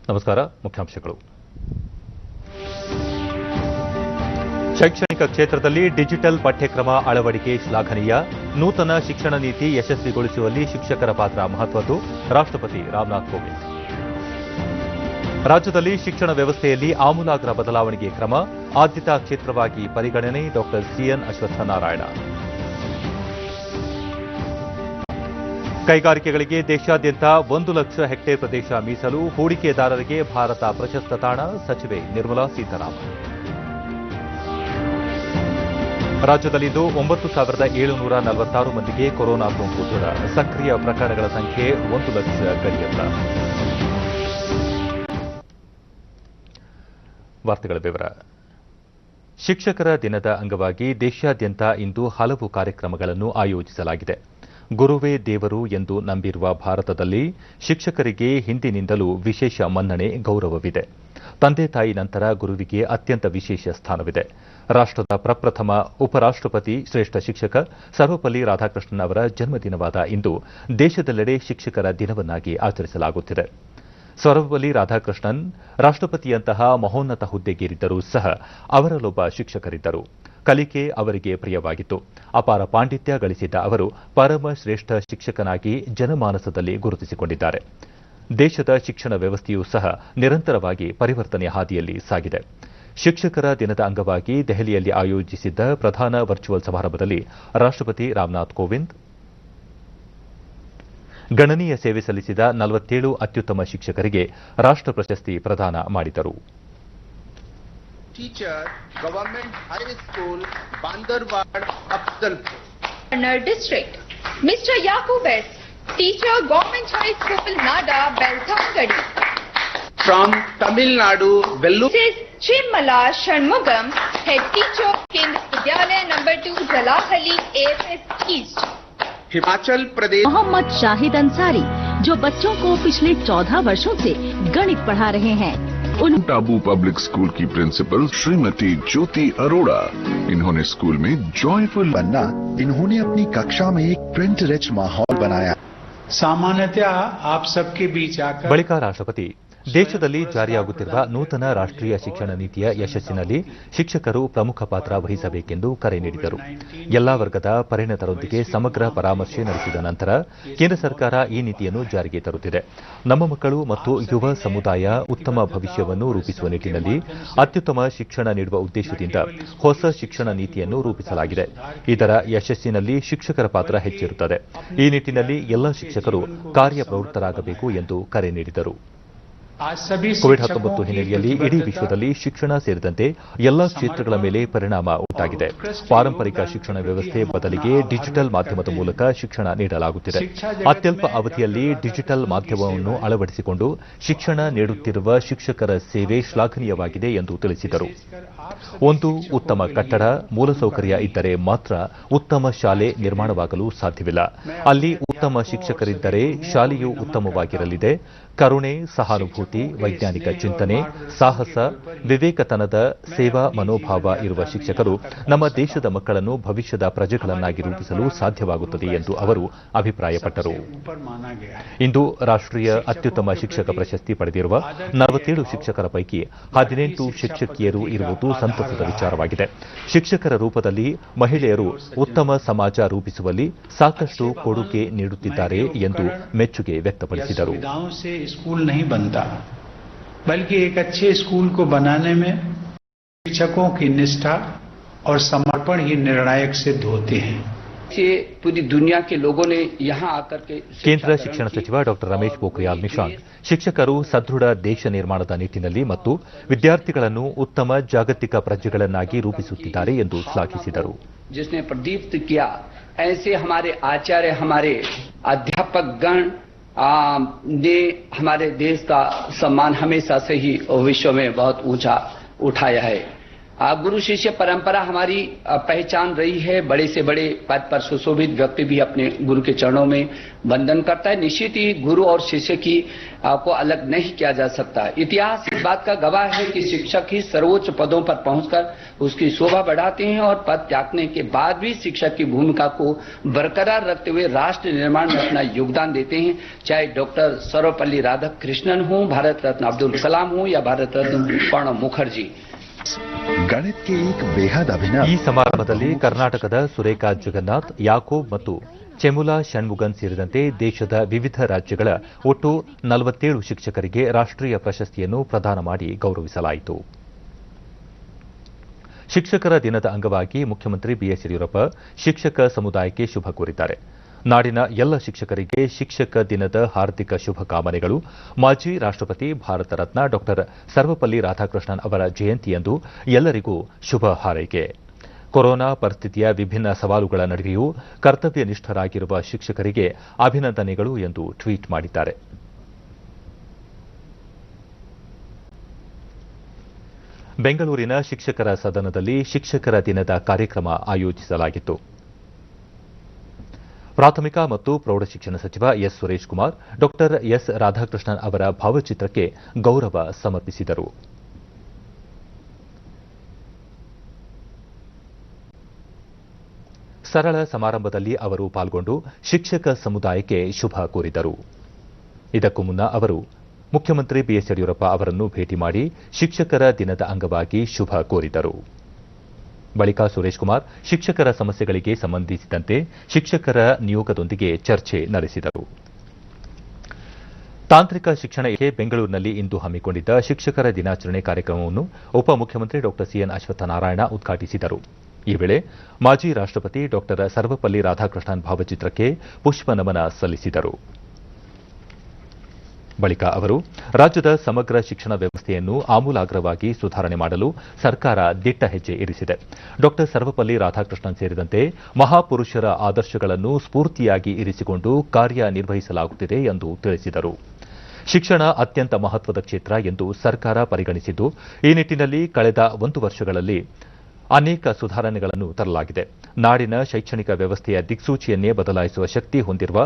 ನಮಸ್ಕಾರ. ಮುಖ್ಯಾಂಶಗಳು. ಶೈಕ್ಷಣಿಕ ಕ್ಷೇತ್ರದಲ್ಲಿ ಡಿಜಿಟಲ್ ಪಠ್ಯಕ್ರಮ ಅಳವಡಿಕೆ ಶ್ಲಾಘನೀಯ. ನೂತನ ಶಿಕ್ಷಣ ನೀತಿ ಯಶಸ್ವಿಗೊಳಿಸುವಲ್ಲಿ ಶಿಕ್ಷಕರ ಪಾತ್ರ ಮಹತ್ವದ್ದು. ರಾಷ್ಟ್ರಪತಿ ರಾಮನಾಥ್ ಕೋವಿಂದ್. ರಾಜ್ಯದಲ್ಲಿ ಶಿಕ್ಷಣ ವ್ಯವಸ್ಥೆಯಲ್ಲಿ ಆಮೂಲಾಗ್ರ ಬದಲಾವಣೆಗೆ ಕ್ರಮ. ಆದ್ಯತಾ ಕ್ಷೇತ್ರವಾಗಿ ಪರಿಗಣನೆ. ಡಾ ಸಿಎನ್ ಅಶ್ವತ್ಥನಾರಾಯಣ. ಕೈಗಾರಿಕೆಗಳಿಗೆ ದೇಶಾದ್ಯಂತ 1 ಲಕ್ಷ ಹೆಕ್ಟೇರ್ ಪ್ರದೇಶ ಮೀಸಲು. ಹೂಡಿಕೆದಾರರಿಗೆ ಭಾರತ ಪ್ರಶಸ್ತ ತಾಣ. ಸಚಿವೆ ನಿರ್ಮಲಾ ಸೀತಾರಾಮನ್. ರಾಜ್ಯದಲ್ಲಿಂದು 9,746 ಮಂದಿಗೆ ಕೊರೋನಾ ಸೋಂಕು ದೃಢ. ಸಕ್ರಿಯ ಪ್ರಕರಣಗಳ ಸಂಖ್ಯೆ 1 ಲಕ್ಷ ಗಡಿಯತ್ತ. ವಾರ್ತೆಗಳ ವಿವರ. ಶಿಕ್ಷಕರ ದಿನದ ಅಂಗವಾಗಿ ದೇಶಾದ್ಯಂತ ಇಂದು ಹಲವು ಕಾರ್ಯಕ್ರಮಗಳನ್ನು ಆಯೋಜಿಸಲಾಗಿದೆ. ಗುರುವೇ ದೇವರು ಎಂದು ನಂಬಿರುವ ಭಾರತದಲ್ಲಿ ಶಿಕ್ಷಕರಿಗೆ ಹಿಂದಿನಿಂದಲೂ ವಿಶೇಷ ಮನ್ನಣೆ, ಗೌರವವಿದೆ. ತಂದೆ ತಾಯಿ ನಂತರ ಗುರುವಿಗೆ ಅತ್ಯಂತ ವಿಶೇಷ ಸ್ಥಾನವಿದೆ. ರಾಷ್ಟದ ಪ್ರಪ್ರಥಮ ಉಪರಾಷ್ಟಪತಿ, ಶ್ರೇಷ್ಠ ಶಿಕ್ಷಕ ಸರ್ವಪಲ್ಲಿ ರಾಧಾಕೃಷ್ಣನ್ ಅವರ ಜನ್ಮದಿನವಾದ ಇಂದು ದೇಶದೆಲ್ಲೆಡೆ ಶಿಕ್ಷಕರ ದಿನವನ್ನಾಗಿ ಆಚರಿಸಲಾಗುತ್ತಿದೆ. ಸರ್ವಪಲ್ಲಿ ರಾಧಾಕೃಷ್ಣನ್ ರಾಷ್ಟಪತಿಯಂತಹ ಮಹೋನ್ನತ ಹುದ್ದೆಗೇರಿದ್ದರೂ ಸಹ ಅವರಲ್ಲೊಬ್ಬ ಶಿಕ್ಷಕರಿದ್ದರು. ಕಲಿಕೆ ಅವರಿಗೆ ಪ್ರಿಯವಾಗಿತ್ತು. ಅಪಾರ ಪಾಂಡಿತ್ಯ ಗಳಿಸಿದ್ದ ಅವರು ಪರಮ ಶ್ರೇಷ್ಠ ಶಿಕ್ಷಕನಾಗಿ ಜನಮಾನಸದಲ್ಲಿ ಗುರುತಿಸಿಕೊಂಡಿದ್ದಾರೆ. ದೇಶದ ಶಿಕ್ಷಣ ವ್ಯವಸ್ಥೆಯೂ ಸಹ ನಿರಂತರವಾಗಿ ಪರಿವರ್ತನೆಯ ಹಾದಿಯಲ್ಲಿ ಸಾಗಿದೆ. ಶಿಕ್ಷಕರ ದಿನದ ಅಂಗವಾಗಿ ದೆಹಲಿಯಲ್ಲಿ ಆಯೋಜಿಸಿದ್ದ ಪ್ರಧಾನ ವರ್ಚುವಲ್ ಸಮಾರಂಭದಲ್ಲಿ ರಾಷ್ಟಪತಿ ರಾಮನಾಥ್ ಕೋವಿಂದ್ ಗಣನೀಯ ಸೇವೆ ಸಲ್ಲಿಸಿದ 47 ಅತ್ಯುತ್ತಮ ಶಿಕ್ಷಕರಿಗೆ ರಾಷ್ಟ ಪ್ರಶಸ್ತಿ ಪ್ರದಾನ ಮಾಡಿದರು. Teacher, Government High School, Bandarwad, Afzalpur. Kannada District. Mr. Yakub S. Teacher, Government High School, Nada, Belthangadi. From Tamil Nadu, Vellore. Mrs. Chimala Shanmugam, Head Teacher, Kendra Vidyalaya No. 2, Jalahali, AFS East. Himachal Pradesh. Mohammad Shahid Ansari, जो बच्चों को पिछले 14 वर्षों से गणित पढ़ा रहे हैं. टाबू पब्लिक स्कूल की प्रिंसिपल श्रीमती ज्योति अरोड़ा, इन्होंने स्कूल में जॉयफुल बनना, इन्होंने अपनी कक्षा में एक प्रिंट रिच माहौल बनाया. सामान्यतः आप सबके बीच आकर ಬಳಿಕ ರಾಷ್ಟ್ರಪತಿ ದೇಶದಲ್ಲಿ ಜಾರಿಯಾಗುತ್ತಿರುವ ನೂತನ ರಾಷ್ಟ್ರೀಯ ಶಿಕ್ಷಣ ನೀತಿಯ ಯಶಸ್ಸಿನಲ್ಲಿ ಶಿಕ್ಷಕರು ಪ್ರಮುಖ ಪಾತ್ರ ವಹಿಸಬೇಕೆಂದು ಕರೆ ನೀಡಿದರು. ಎಲ್ಲಾ ವರ್ಗದ ಪರಿಣತರೊಂದಿಗೆ ಸಮಗ್ರ ಪರಾಮರ್ಶೆ ನಡೆಸಿದ ನಂತರ ಕೇಂದ್ರ ಸರ್ಕಾರ ಈ ನೀತಿಯನ್ನು ಜಾರಿಗೆ ತರುತ್ತಿದೆ. ನಮ್ಮ ಮಕ್ಕಳು ಮತ್ತು ಯುವ ಸಮುದಾಯ ಉತ್ತಮ ಭವಿಷ್ಯವನ್ನು ರೂಪಿಸುವ ನಿಟ್ಟಿನಲ್ಲಿ ಅತ್ಯುತ್ತಮ ಶಿಕ್ಷಣ ನೀಡುವ ಉದ್ದೇಶದಿಂದ ಹೊಸ ಶಿಕ್ಷಣ ನೀತಿಯನ್ನು ರೂಪಿಸಲಾಗಿದೆ. ಇದರ ಯಶಸ್ಸಿನಲ್ಲಿ ಶಿಕ್ಷಕರ ಪಾತ್ರ ಹೆಚ್ಚಿರುತ್ತದೆ. ಈ ನಿಟ್ಟಿನಲ್ಲಿ ಎಲ್ಲ ಶಿಕ್ಷಕರು ಕಾರ್ಯಪ್ರವೃತ್ತರಾಗಬೇಕು ಎಂದು ಕರೆ ನೀಡಿದರು. ಕೋವಿಡ್-19 ಹಿನ್ನೆಲೆಯಲ್ಲಿ ಇಡೀ ವಿಶ್ವದಲ್ಲಿ ಶಿಕ್ಷಣ ಸೇರಿದಂತೆ ಎಲ್ಲಾ ಕ್ಷೇತ್ರಗಳ ಮೇಲೆ ಪರಿಣಾಮ ಉಂಟಾಗಿದೆ. ಪಾರಂಪರಿಕ ಶಿಕ್ಷಣ ವ್ಯವಸ್ಥೆ ಬದಲಿಗೆ ಡಿಜಿಟಲ್ ಮಾಧ್ಯಮದ ಮೂಲಕ ಶಿಕ್ಷಣ ನೀಡಲಾಗುತ್ತಿದೆ. ಅತ್ಯಲ್ಪ ಅವಧಿಯಲ್ಲಿ ಡಿಜಿಟಲ್ ಮಾಧ್ಯಮವನ್ನು ಅಳವಡಿಸಿಕೊಂಡು ಶಿಕ್ಷಣ ನೀಡುತ್ತಿರುವ ಶಿಕ್ಷಕರ ಸೇವೆ ಶ್ಲಾಘನೀಯವಾಗಿದೆ ಎಂದು ತಿಳಿಸಿದರು. ಒಂದು ಉತ್ತಮ ಕಟ್ಟಡ, ಮೂಲಸೌಕರ್ಯ ಇದ್ದರೆ ಮಾತ್ರ ಉತ್ತಮ ಶಾಲೆ ನಿರ್ಮಾಣವಾಗಲು ಸಾಧ್ಯವಿಲ್ಲ. ಅಲ್ಲಿ ಉತ್ತಮ ಶಿಕ್ಷಕರಿದ್ದರೆ ಶಾಲೆಯೂ ಉತ್ತಮವಾಗಿರಲಿದೆ. ಕರುಣೆ, ಸಹಾನುಭೂತಿ, ವೈಜ್ಞಾನಿಕ ಚಿಂತನೆ, ಸಾಹಸ, ವಿವೇಕತನದ ಸೇವಾ ಮನೋಭಾವ ಇರುವ ಶಿಕ್ಷಕರು ನಮ್ಮ ದೇಶದ ಮಕ್ಕಳನ್ನು ಭವಿಷ್ಯದ ಪ್ರಜೆಗಳನ್ನಾಗಿ ರೂಪಿಸಲು ಸಾಧ್ಯವಾಗುತ್ತದೆ ಎಂದು ಅವರು ಅಭಿಪ್ರಾಯಪಟ್ಟರು. ಇಂದು ರಾಷ್ಟ್ರೀಯ ಅತ್ಯುತ್ತಮ ಶಿಕ್ಷಕ ಪ್ರಶಸ್ತಿ ಪಡೆದಿರುವ 47 ಶಿಕ್ಷಕರ ಪೈಕಿ 18 ಶಿಕ್ಷಕಿಯರು ಇರುವುದು ಸಂತಸದ ವಿಚಾರವಾಗಿದೆ. ಶಿಕ್ಷಕರ ರೂಪದಲ್ಲಿ ಮಹಿಳೆಯರು ಉತ್ತಮ ಸಮಾಜ ರೂಪಿಸುವಲ್ಲಿ ಸಾಕಷ್ಟು ಕೊಡುಗೆ ನೀಡುತ್ತಿದ್ದಾರೆ ಎಂದು ಮೆಚ್ಚುಗೆ ವ್ಯಕ್ತಪಡಿಸಿದರು. स्कूल नहीं बनता, बल्कि एक अच्छे स्कूल को बनाने में शिक्षकों की निष्ठा और समर्पण ही निर्णायक सिद्ध होते हैं. पूरी दुनिया के लोगों ने यहाँ आकर के ಕೇಂದ್ರ ಶಿಕ್ಷಣ ಸಚಿವ ಡಾ ರಮೇಶ್ ಪೋಖ್ರಿಯಾಲ್ ನಿಶಾಂಕ್ ಶಿಕ್ಷಕರು ಸದೃಢ ದೇಶ ನಿರ್ಮಾಣದ ನಿಟ್ಟಿನಲ್ಲಿ ಮತ್ತು ವಿದ್ಯಾರ್ಥಿಗಳನ್ನು ಉತ್ತಮ ಜಾಗತಿಕ ಪ್ರಜೆಗಳನ್ನಾಗಿ ರೂಪಿಸುತ್ತಿದ್ದಾರೆ ಎಂದು ಶ್ಲಾಘಿಸಿದರು. जिसने प्रदीप्त किया, ऐसे हमारे आचार्य, हमारे अध्यापक गण ने हमारे देश का सम्मान हमेशा से ही विश्व में बहुत ऊंचा उठाया है. गुरु शिष्य परंपरा हमारी पहचान रही है। बड़े से बड़े पद पर सुशोभित व्यक्ति भी अपने गुरु के चरणों में वंदन करता है। निश्चित ही गुरु और शिष्य की को अलग नहीं किया जा सकता। इतिहास इस बात का गवाह है कि शिक्षक ही सर्वोच्च पदों पर पहुंचकर उसकी शोभा बढ़ाते हैं और पद त्यागने के बाद भी शिक्षक की भूमिका को बरकरार रखते हुए राष्ट्र निर्माण में अपना योगदान देते हैं। चाहे डॉक्टर सर्वपल्ली राधाकृष्णन हो, भारत रत्न अब्दुल कलाम हो या भारत रत्न प्रणब मुखर्जी। ಗಣಿತ ಕೆ ಏಕ್ ಬೇಹದ್ ಅಭಿನವ ಈ ಸಮಾರಂಭದಲ್ಲಿ ಕರ್ನಾಟಕದ ಸುರೇಖಾ ಜಗನ್ನಾಥ್, ಯಾಕೋಬ್ ಮತ್ತು ಚೆಮುಲಾ ಷಣ್ಮುಗನ್ ಸೇರಿದಂತೆ ದೇಶದ ವಿವಿಧ ರಾಜ್ಯಗಳ ಒಟ್ಟು 47 ಶಿಕ್ಷಕರಿಗೆ ರಾಷ್ಟ್ರೀಯ ಪ್ರಶಸ್ತಿಯನ್ನು ಪ್ರದಾನ ಮಾಡಿ ಗೌರವಿಸಲಾಯಿತು. ಶಿಕ್ಷಕರ ದಿನದ ಅಂಗವಾಗಿ ಮುಖ್ಯಮಂತ್ರಿ ಬಿಎಸ್ ಯಡಿಯೂರಪ್ಪ ಶಿಕ್ಷಕ ಸಮುದಾಯಕ್ಕೆ ಶುಭ ಕೋರಿದ್ದಾರೆ. ನಾಡಿನ ಎಲ್ಲ ಶಿಕ್ಷಕರಿಗೆ ಶಿಕ್ಷಕ ದಿನದ ಹಾರ್ದಿಕ ಶುಭಕಾಮನೆಗಳು. ಮಾಜಿ ರಾಷ್ಟ್ರಪತಿ ಭಾರತ ರತ್ನ ಡಾ ಸರ್ವಪಲ್ಲಿ ರಾಧಾಕೃಷ್ಣನ್ ಅವರ ಜಯಂತಿಯಂದು ಎಲ್ಲರಿಗೂ ಶುಭ ಹಾರೈಕೆ. ಕೊರೋನಾ ಪರಿಸ್ಥಿತಿಯ ವಿಭಿನ್ನ ಸವಾಲುಗಳ ನಡುವೆಯೂ ಕರ್ತವ್ಯನಿಷ್ಠರಾಗಿರುವ ಶಿಕ್ಷಕರಿಗೆ ಅಭಿನಂದನೆಗಳು ಎಂದು ಟ್ವೀಟ್ ಮಾಡಿದ್ದಾರೆ. ಬೆಂಗಳೂರಿನ ಶಿಕ್ಷಕರ ಸದನದಲ್ಲಿ ಶಿಕ್ಷಕರ ದಿನದ ಕಾರ್ಯಕ್ರಮ ಆಯೋಜಿಸಲಾಗಿತ್ತು. ಪ್ರಾಥಮಿಕ ಮತ್ತು ಪ್ರೌಢಶಿಕ್ಷಣ ಸಚಿವ ಎಸ್ ಸುರೇಶ್ ಕುಮಾರ್ ಡಾ ಎಸ್ ರಾಧಾಕೃಷ್ಣನ್ ಅವರ ಭಾವಚಿತ್ರಕ್ಕೆ ಗೌರವ ಸಮರ್ಪಿಸಿದರು. ಸರಳ ಸಮಾರಂಭದಲ್ಲಿ ಅವರು ಪಾಲ್ಗೊಂಡು ಶಿಕ್ಷಕ ಸಮುದಾಯಕ್ಕೆ ಶುಭ ಕೋರಿದರು. ಇದಕ್ಕೂ ಮುನ್ನ ಅವರು ಮುಖ್ಯಮಂತ್ರಿ ಬಿಎಸ್ ಯಡಿಯೂರಪ್ಪ ಅವರನ್ನು ಭೇಟಿ ಮಾಡಿ ಶಿಕ್ಷಕರ ದಿನದ ಅಂಗವಾಗಿ ಶುಭ ಕೋರಿದರು. ಬಳಿಕ ಸುರೇಶ್ ಕುಮಾರ್ ಶಿಕ್ಷಕರ ಸಮಸ್ಯೆಗಳಿಗೆ ಸಂಬಂಧಿಸಿದಂತೆ ಶಿಕ್ಷಕರ ನಿಯೋಗದೊಂದಿಗೆ ಚರ್ಚೆ ನಡೆಸಿದರು. ತಾಂತ್ರಿಕ ಶಿಕ್ಷಣ ಇಲಾಖೆ ಬೆಂಗಳೂರಿನಲ್ಲಿ ಇಂದು ಹಮ್ಮಿಕೊಂಡಿದ್ದ ಶಿಕ್ಷಕರ ದಿನಾಚರಣೆ ಕಾರ್ಯಕ್ರಮವನ್ನು ಉಪಮುಖ್ಯಮಂತ್ರಿ ಡಾ ಸಿಎನ್ ಅಶ್ವತ್ಥನಾರಾಯಣ ಉದ್ಘಾಟಿಸಿದರು. ಈ ವೇಳೆ ಮಾಜಿ ರಾಷ್ಟ್ರಪತಿ ಡಾ ಸರ್ವಪಲ್ಲಿ ರಾಧಾಕೃಷ್ಣನ್ ಭಾವಚಿತ್ರಕ್ಕೆ ಪುಷ್ಪ ನಮನ ಸಲ್ಲಿಸಿದರು. ಬಳಿಕ ಅವರು ರಾಜ್ಯದ ಸಮಗ್ರ ಶಿಕ್ಷಣ ವ್ಯವಸ್ಥೆಯನ್ನು ಆಮೂಲಾಗ್ರವಾಗಿ ಸುಧಾರಣೆ ಮಾಡಲು ಸರ್ಕಾರ ದಿಟ್ಟ ಹೆಜ್ಜೆ ಇರಿಸಿದೆ. ಡಾ ಸರ್ವಪಲ್ಲಿ ರಾಧಾಕೃಷ್ಣನ್ ಸೇರಿದಂತೆ ಮಹಾಪುರುಷರ ಆದರ್ಶಗಳನ್ನು ಸ್ಫೂರ್ತಿಯಾಗಿ ಇರಿಸಿಕೊಂಡು ಕಾರ್ಯನಿರ್ವಹಿಸಲಾಗುತ್ತಿದೆ ಎಂದು ತಿಳಿಸಿದರು. ಶಿಕ್ಷಣ ಅತ್ಯಂತ ಮಹತ್ವದ ಕ್ಷೇತ್ರ ಎಂದು ಸರ್ಕಾರ ಪರಿಗಣಿಸಿದ್ದು, ಈ ನಿಟ್ಟಿನಲ್ಲಿ ಕಳೆದ 1 ವರ್ಷಗಳಲ್ಲಿ ಅನೇಕ ಸುಧಾರಣೆಗಳನ್ನು ತರಲಾಗಿದೆ. ನಾಡಿನ ಶೈಕ್ಷಣಿಕ ವ್ಯವಸ್ಥೆಯ ದಿಕ್ಸೂಚಿಯನ್ನೇ ಬದಲಾಯಿಸುವ ಶಕ್ತಿ ಹೊಂದಿರುವ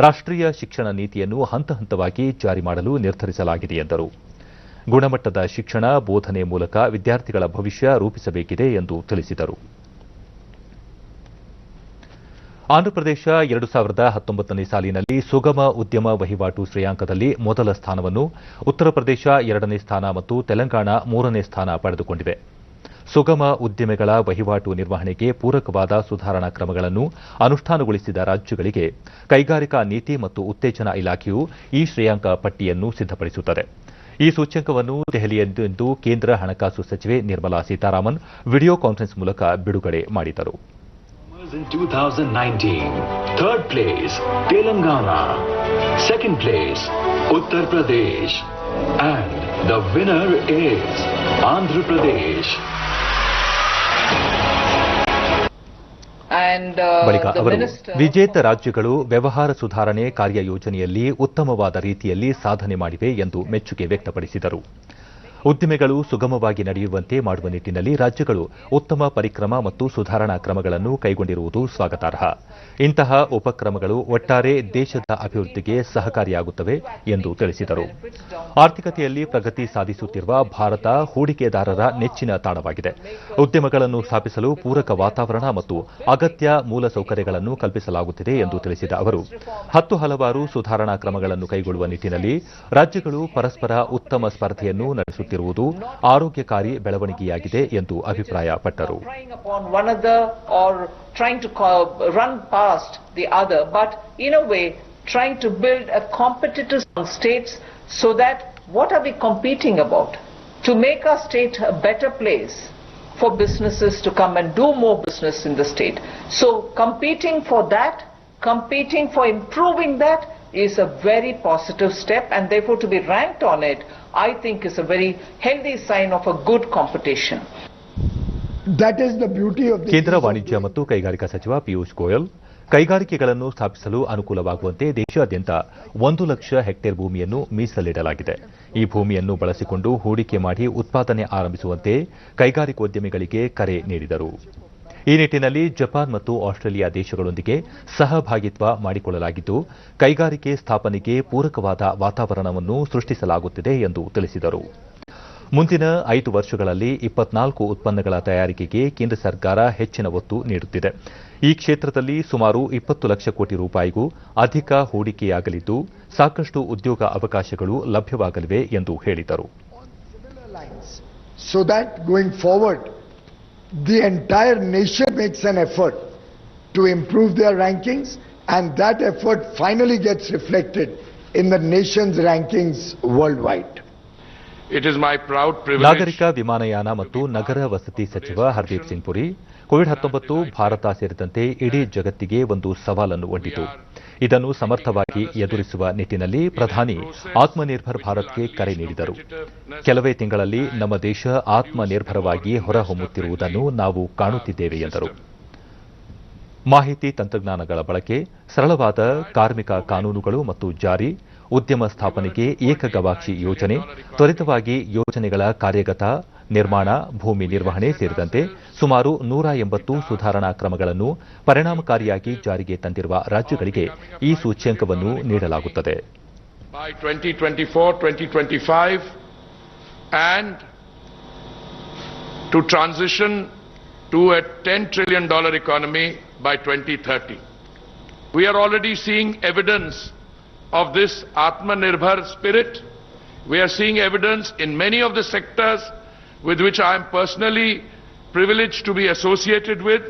ರಾಷ್ಟ್ರೀಯ ಶಿಕ್ಷಣ ನೀತಿಯನ್ನು ಹಂತ ಹಂತವಾಗಿ ಜಾರಿ ಮಾಡಲು ನಿರ್ಧರಿಸಲಾಗಿದೆ ಎಂದರು. ಗುಣಮಟ್ಟದ ಶಿಕ್ಷಣ ಬೋಧನೆ ಮೂಲಕ ವಿದ್ಯಾರ್ಥಿಗಳ ಭವಿಷ್ಯ ರೂಪಿಸಬೇಕಿದೆ ಎಂದು ತಿಳಿಸಿದರು. ಆಂಧ್ರಪ್ರದೇಶ 2019ನೇ ಸಾಲಿನಲ್ಲಿ ಸುಗಮ ಉದ್ಯಮ ವಹಿವಾಟು ಶ್ರೇಯಾಂಕದಲ್ಲಿ ಮೊದಲ ಸ್ಥಾನವನ್ನು, ಉತ್ತರ ಪ್ರದೇಶ 2ನೇ ಸ್ಥಾನ ಮತ್ತು ತೆಲಂಗಾಣ 3ನೇ ಸ್ಥಾನ ಪಡೆದುಕೊಂಡಿವೆ. ಸುಗಮ ಉದ್ದಿಮೆಗಳ ವಹಿವಾಟು ನಿರ್ವಹಣೆಗೆ ಪೂರಕವಾದ ಸುಧಾರಣಾ ಕ್ರಮಗಳನ್ನು ಅನುಷ್ಠಾನಗೊಳಿಸಿದ ರಾಜ್ಯಗಳಿಗೆ ಕೈಗಾರಿಕಾ ನೀತಿ ಮತ್ತು ಉತ್ತೇಜನ ಇಲಾಖೆಯು ಈ ಶ್ರೇಯಾಂಕ ಪಟ್ಟಿಯನ್ನು ಸಿದ್ದಪಡಿಸುತ್ತದೆ. ಈ ಸೂಚ್ಯಂಕವನ್ನು ದೆಹಲಿಯಲ್ಲಿಂದು ಕೇಂದ್ರ ಹಣಕಾಸು ಸಚಿವೆ ನಿರ್ಮಲಾ ಸೀತಾರಾಮನ್ ವಿಡಿಯೋ ಕಾನ್ಫರೆನ್ಸ್ ಮೂಲಕ ಬಿಡುಗಡೆ ಮಾಡಿದರು. In 2019, third place Telangana, second place Uttar Pradesh, and the winner is Andhra Pradesh. ಬಳಿಕ ಅವರು ವಿಜೇತ ರಾಜ್ಯಗಳು ವ್ಯವಹಾರ ಸುಧಾರಣೆ ಕಾರ್ಯಯೋಜನೆಯಲ್ಲಿ ಉತ್ತಮವಾದ ರೀತಿಯಲ್ಲಿ ಸಾಧನೆ ಮಾಡಿವೆ ಎಂದು ಮೆಚ್ಚುಗೆ ವ್ಯಕ್ತಪಡಿಸಿದರು. ಉದ್ದಿಮೆಗಳು ಸುಗಮವಾಗಿ ನಡೆಯುವಂತೆ ಮಾಡುವ ನಿಟ್ಟಿನಲ್ಲಿ ರಾಜ್ಯಗಳು ಉತ್ತಮ ಪರಿಕ್ರಮ ಮತ್ತು ಸುಧಾರಣಾ ಕ್ರಮಗಳನ್ನು ಕೈಗೊಂಡಿರುವುದು ಸ್ವಾಗತಾರ್ಹ. ಇಂತಹ ಉಪಕ್ರಮಗಳು ಒಟ್ಟಾರೆ ದೇಶದ ಅಭಿವೃದ್ಧಿಗೆ ಸಹಕಾರಿಯಾಗುತ್ತವೆ ಎಂದು ತಿಳಿಸಿದರು. ಆರ್ಥಿಕತೆಯಲ್ಲಿ ಪ್ರಗತಿ ಸಾಧಿಸುತ್ತಿರುವ ಭಾರತ ಹೂಡಿಕೆದಾರರ ನೆಚ್ಚಿನ ತಾಣವಾಗಿದೆ. ಉದ್ಯಮಗಳನ್ನು ಸ್ಥಾಪಿಸಲು ಪೂರಕ ವಾತಾವರಣ ಮತ್ತು ಅಗತ್ಯ ಮೂಲಸೌಕರ್ಯಗಳನ್ನು ಕಲ್ಪಿಸಲಾಗುತ್ತಿದೆ ಎಂದು ತಿಳಿಸಿದ ಅವರು 10 ಹಲವಾರು ಸುಧಾರಣಾ ಕ್ರಮಗಳನ್ನು ಕೈಗೊಳ್ಳುವ ನಿಟ್ಟಿನಲ್ಲಿ ರಾಜ್ಯಗಳು ಪರಸ್ಪರ ಉತ್ತಮ ಸ್ಪರ್ಧೆಯನ್ನು ನಡೆಸುತ್ತಿರುವುದು ಆರೋಗ್ಯಕಾರಿ ಬೆಳವಣಿಗೆಯಾಗಿದೆ ಎಂದು ಅಭಿಪ್ರಾಯಪಟ್ಟರು. Trying to run past the other, but in a way trying to build a competitive states so that what are we competing about? To make our state a better place for businesses to come and do more business in the state. So competing for that, competing for improving that is a very positive step, and therefore to be ranked on it, I think is a very healthy sign of a good competition. ಕೇಂದ್ರ ವಾಣಿಜ್ಯ ಮತ್ತು ಕೈಗಾರಿಕಾ ಸಚಿವ ಪಿಯೂಷ್ ಗೋಯಲ್ ಕೈಗಾರಿಕೆಗಳನ್ನು ಸ್ಥಾಪಿಸಲು ಅನುಕೂಲವಾಗುವಂತೆ ದೇಶಾದ್ಯಂತ 1 lakh hectare ಭೂಮಿಯನ್ನು ಮೀಸಲಿಡಲಾಗಿದೆ. ಈ ಭೂಮಿಯನ್ನು ಬಳಸಿಕೊಂಡು ಹೂಡಿಕೆ ಮಾಡಿ ಉತ್ಪಾದನೆ ಆರಂಭಿಸುವಂತೆ ಕೈಗಾರಿಕೋದ್ಯಮಿಗಳಿಗೆ ಕರೆ ನೀಡಿದರು. ಈ ನಿಟ್ಟಿನಲ್ಲಿ ಜಪಾನ್ ಮತ್ತು ಆಸ್ಟ್ರೇಲಿಯಾ ದೇಶಗಳೊಂದಿಗೆ ಸಹಭಾಗಿತ್ವ ಮಾಡಿಕೊಳ್ಳಲಾಗಿದ್ದು, ಕೈಗಾರಿಕೆ ಸ್ಥಾಪನೆಗೆ ಪೂರಕವಾದ ವಾತಾವರಣವನ್ನು ಸೃಷ್ಟಿಸಲಾಗುತ್ತಿದೆ ಎಂದು ತಿಳಿಸಿದರು. ಮುಂದಿನ 5 ವರ್ಷಗಳಲ್ಲಿ 24 ಉತ್ಪನ್ನಗಳ ತಯಾರಿಕೆಗೆ ಕೇಂದ್ರ ಸರ್ಕಾರ ಹೆಚ್ಚಿನ ಒತ್ತು ನೀಡುತ್ತಿದೆ. ಈ ಕ್ಷೇತ್ರದಲ್ಲಿ ಸುಮಾರು 20 ಲಕ್ಷ ಕೋಟಿ ರೂಪಾಯಿಗೂ ಅಧಿಕ ಹೂಡಿಕೆಯಾಗಲಿದ್ದು, ಸಾಕಷ್ಟು ಉದ್ಯೋಗ ಅವಕಾಶಗಳು ಲಭ್ಯವಾಗಲಿವೆ ಎಂದು ಹೇಳಿದರು. So that going forward, the entire nation makes an effort to improve their rankings, and that effort finally gets reflected in the nation's rankings worldwide. It is my proud privilege. ನಾಗರಿಕ ವಿಮಾನಯಾನ ಮತ್ತು ನಗರ ವಸತಿ ಸಚಿವ ಹರ್ದೀಪ್ ಸಿಂಗ್ ಪುರಿ, ಕೋವಿಡ್-19 ಭಾರತ ಸೇರಿದಂತೆ ಇಡೀ ಜಗತ್ತಿಗೆ ಒಂದು ಸವಾಲನ್ನು ಒಡ್ಡಿತು. ಇದನ್ನು ಸಮರ್ಥವಾಗಿ ಎದುರಿಸುವ ನಿಟ್ಟಿನಲ್ಲಿ ಪ್ರಧಾನಿ ಆತ್ಮನಿರ್ಭರ್ ಭಾರತ್ಗೆ ಕರೆ ನೀಡಿದರು. ಕೆಲವೇ ತಿಂಗಳಲ್ಲಿ ನಮ್ಮ ದೇಶ ಆತ್ಮನಿರ್ಭರವಾಗಿ ಹೊರಹೊಮ್ಮುತ್ತಿರುವುದನ್ನು ನಾವು ಕಾಣುತ್ತಿದ್ದೇವೆ ಎಂದರು. ಮಾಹಿತಿ ತಂತ್ರಜ್ಞಾನಗಳ ಬಳಕೆ, ಸರಳವಾದ ಕಾರ್ಮಿಕ ಕಾನೂನುಗಳು ಮತ್ತು ಜಾರಿ, ಉದ್ಯಮ ಸ್ಥಾಪನೆಗೆ ಏಕಗವಾಕ್ಷಿ ಯೋಜನೆ, ತ್ವರಿತವಾಗಿ ಯೋಜನೆಗಳ ಕಾರ್ಯಗತ ನಿರ್ಮಾಣ, ಭೂಮಿ ನಿರ್ವಹಣೆ ಸೇರಿದಂತೆ ಸುಮಾರು 180 ಸುಧಾರಣಾ ಕ್ರಮಗಳನ್ನು ಪರಿಣಾಮಕಾರಿಯಾಗಿ ಜಾರಿಗೆ ತಂದಿರುವ ರಾಜ್ಯಗಳಿಗೆ ಈ ಸೂಚ್ಯಂಕವನ್ನು ನೀಡಲಾಗುತ್ತದೆ. By 2024-2025 and to transition to a $10 trillion economy by 2030. We are already seeing evidence of this Atmanirbhar spirit. We are seeing evidence in many of the sectors with which I am personally privileged to be associated with,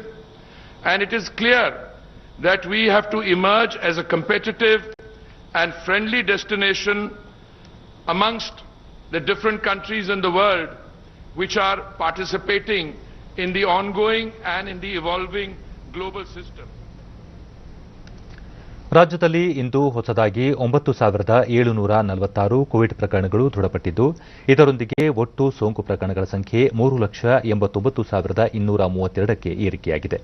and it is clear that we have to emerge as a competitive and friendly destination amongst the different countries in the world which are participating in the ongoing and in the evolving global system. ರಾಜ್ಯದಲ್ಲಿ ಇಂದು ಹೊಸದಾಗಿ 9,746 Covid ಪ್ರಕರಣಗಳು ದೃಢಪಟ್ಟಿದ್ದು, ಇದರೊಂದಿಗೆ ಒಟ್ಟು ಸೋಂಕು ಪ್ರಕರಣಗಳ ಸಂಖ್ಯೆ 3,89,232ಕ್ಕೆ ಏರಿಕೆಯಾಗಿದೆ.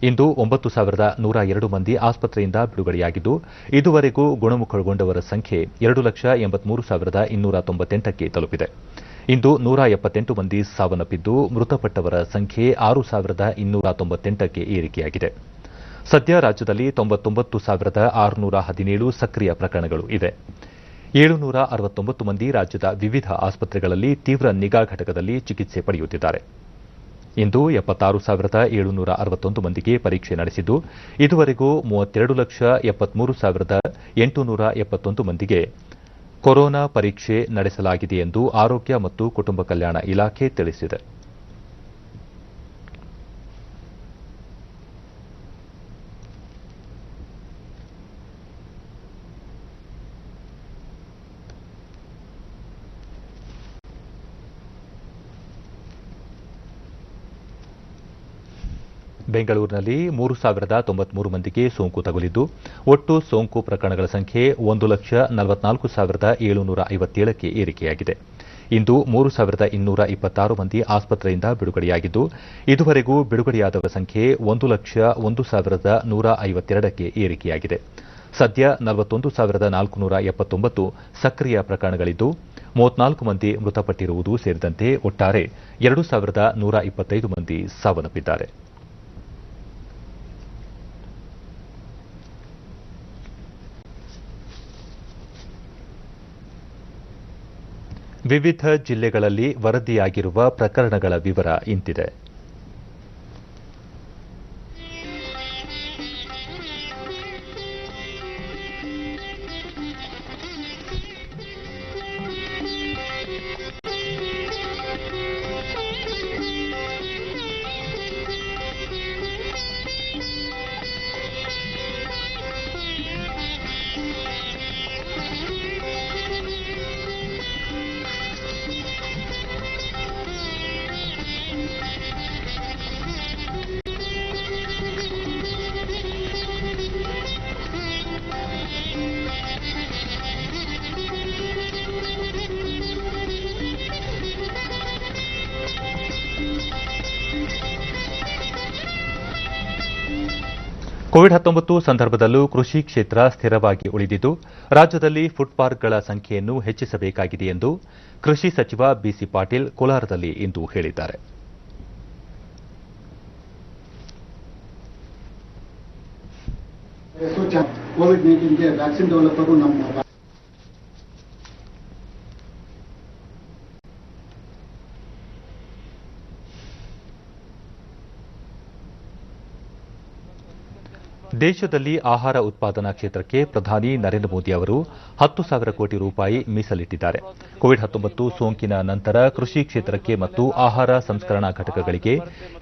ಇಂದು 9,102 ಮಂದಿ ಆಸ್ಪತ್ರೆಯಿಂದ ಬಿಡುಗಡೆಯಾಗಿದ್ದು, ಇದುವರೆಗೂ ಗುಣಮುಖಗೊಂಡವರ ಸಂಖ್ಯೆ 2,83,298ಕ್ಕೆ ತಲುಪಿದೆ. ಇಂದು 178 ಮಂದಿ ಸಾವನ್ನಪ್ಪಿದ್ದು, ಮೃತಪಟ್ಟವರ ಸಂಖ್ಯೆ 6,298ಕ್ಕೆ ಏರಿಕೆಯಾಗಿದೆ. ಸದ್ಯ ರಾಜ್ಯದಲ್ಲಿ 99,617 ಸಕ್ರಿಯ ಪ್ರಕರಣಗಳು ಇವೆ. 769 ಮಂದಿ ರಾಜ್ಯದ ವಿವಿಧ ಆಸ್ಪತ್ರೆಗಳಲ್ಲಿ ತೀವ್ರ ನಿಗಾ ಘಟಕದಲ್ಲಿ ಚಿಕಿತ್ಸೆ ಪಡೆಯುತ್ತಿದ್ದಾರೆ. ಇಂದು 76,761 ಮಂದಿಗೆ ಪರೀಕ್ಷೆ ನಡೆಸಿದ್ದು, ಇದುವರೆಗೂ 32,73,871 ಮಂದಿಗೆ ಕೊರೋನಾ ಪರೀಕ್ಷೆ ನಡೆಸಲಾಗಿದೆ ಎಂದು ಆರೋಗ್ಯ ಮತ್ತು ಕುಟುಂಬ ಕಲ್ಯಾಣ ಇಲಾಖೆ ತಿಳಿಸಿದೆ. ಬೆಂಗಳೂರಿನಲ್ಲಿ 3,093 ಮಂದಿಗೆ ಸೋಂಕು ತಗುಲಿದ್ದು, ಒಟ್ಟು ಸೋಂಕು ಪ್ರಕರಣಗಳ ಸಂಖ್ಯೆ 1,44,757ಕ್ಕೆ ಏರಿಕೆಯಾಗಿದೆ. ಇಂದು 3,226 ಮಂದಿ ಆಸ್ಪತ್ರೆಯಿಂದ ಬಿಡುಗಡೆಯಾಗಿದ್ದು, ಇದುವರೆಗೂ ಬಿಡುಗಡೆಯಾದವರ ಸಂಖ್ಯೆ 1,01,152ಕ್ಕೆ ಏರಿಕೆಯಾಗಿದೆ. ಸದ್ಯ 41,479 ಸಕ್ರಿಯ ಪ್ರಕರಣಗಳಿದ್ದು, 34 ಮಂದಿ ಮೃತಪಟ್ಟಿರುವುದು ಸೇರಿದಂತೆ ಒಟ್ಟಾರೆ 2,125 ಮಂದಿ ಸಾವನ್ನಪ್ಪಿದ್ದಾರೆ. ವಿವಿಧ ಜಿಲ್ಲೆಗಳಲ್ಲಿ ವರದಿಯಾಗಿರುವ ಪ್ರಕರಣಗಳ ವಿವರ ಇಂತಿದೆ. ಕೋವಿಡ್-19 ಸಂದರ್ಭದಲ್ಲೂ ಕೃಷಿ ಕ್ಷೇತ್ರ ಸ್ಥಿರವಾಗಿ ಉಳಿದಿದ್ದು ರಾಜ್ಯದಲ್ಲಿ ಫುಡ್ ಪಾರ್ಕ್ಗಳ ಸಂಖ್ಯೆಯನ್ನು ಹೆಚ್ಚಿಸಬೇಕಾಗಿದೆ ಎಂದು ಕೃಷಿ ಸಚಿವ ಬಿಸಿ ಪಾಟೀಲ್ ಕೋಲಾರದಲ್ಲಿ ಇಂದು ಹೇಳಿದ್ದಾರೆ. ಕೋವಿಡ್-19ಗೆ ವ್ಯಾಕ್ಸಿನ್ ಡೆವಲಪರು ನಮ್ಮ ದೇಶದಲ್ಲಿ ಆಹಾರ ಉತ್ಪಾದನಾ ಕ್ಷೇತ್ರಕ್ಕೆ ಪ್ರಧಾನಿ ನರೇಂದ್ರ ಮೋದಿ ಅವರು 10,000 ಕೋಟಿ ರೂಪಾಯಿ ಮೀಸಲಿಟ್ಟಿದ್ದಾರೆ. ಕೋವಿಡ್-19 ಸೋಂಕಿನ ನಂತರ ಕೃಷಿ ಕ್ಷೇತ್ರಕ್ಕೆ ಮತ್ತು ಆಹಾರ ಸಂಸ್ಕರಣಾ ಘಟಕಗಳಿಗೆ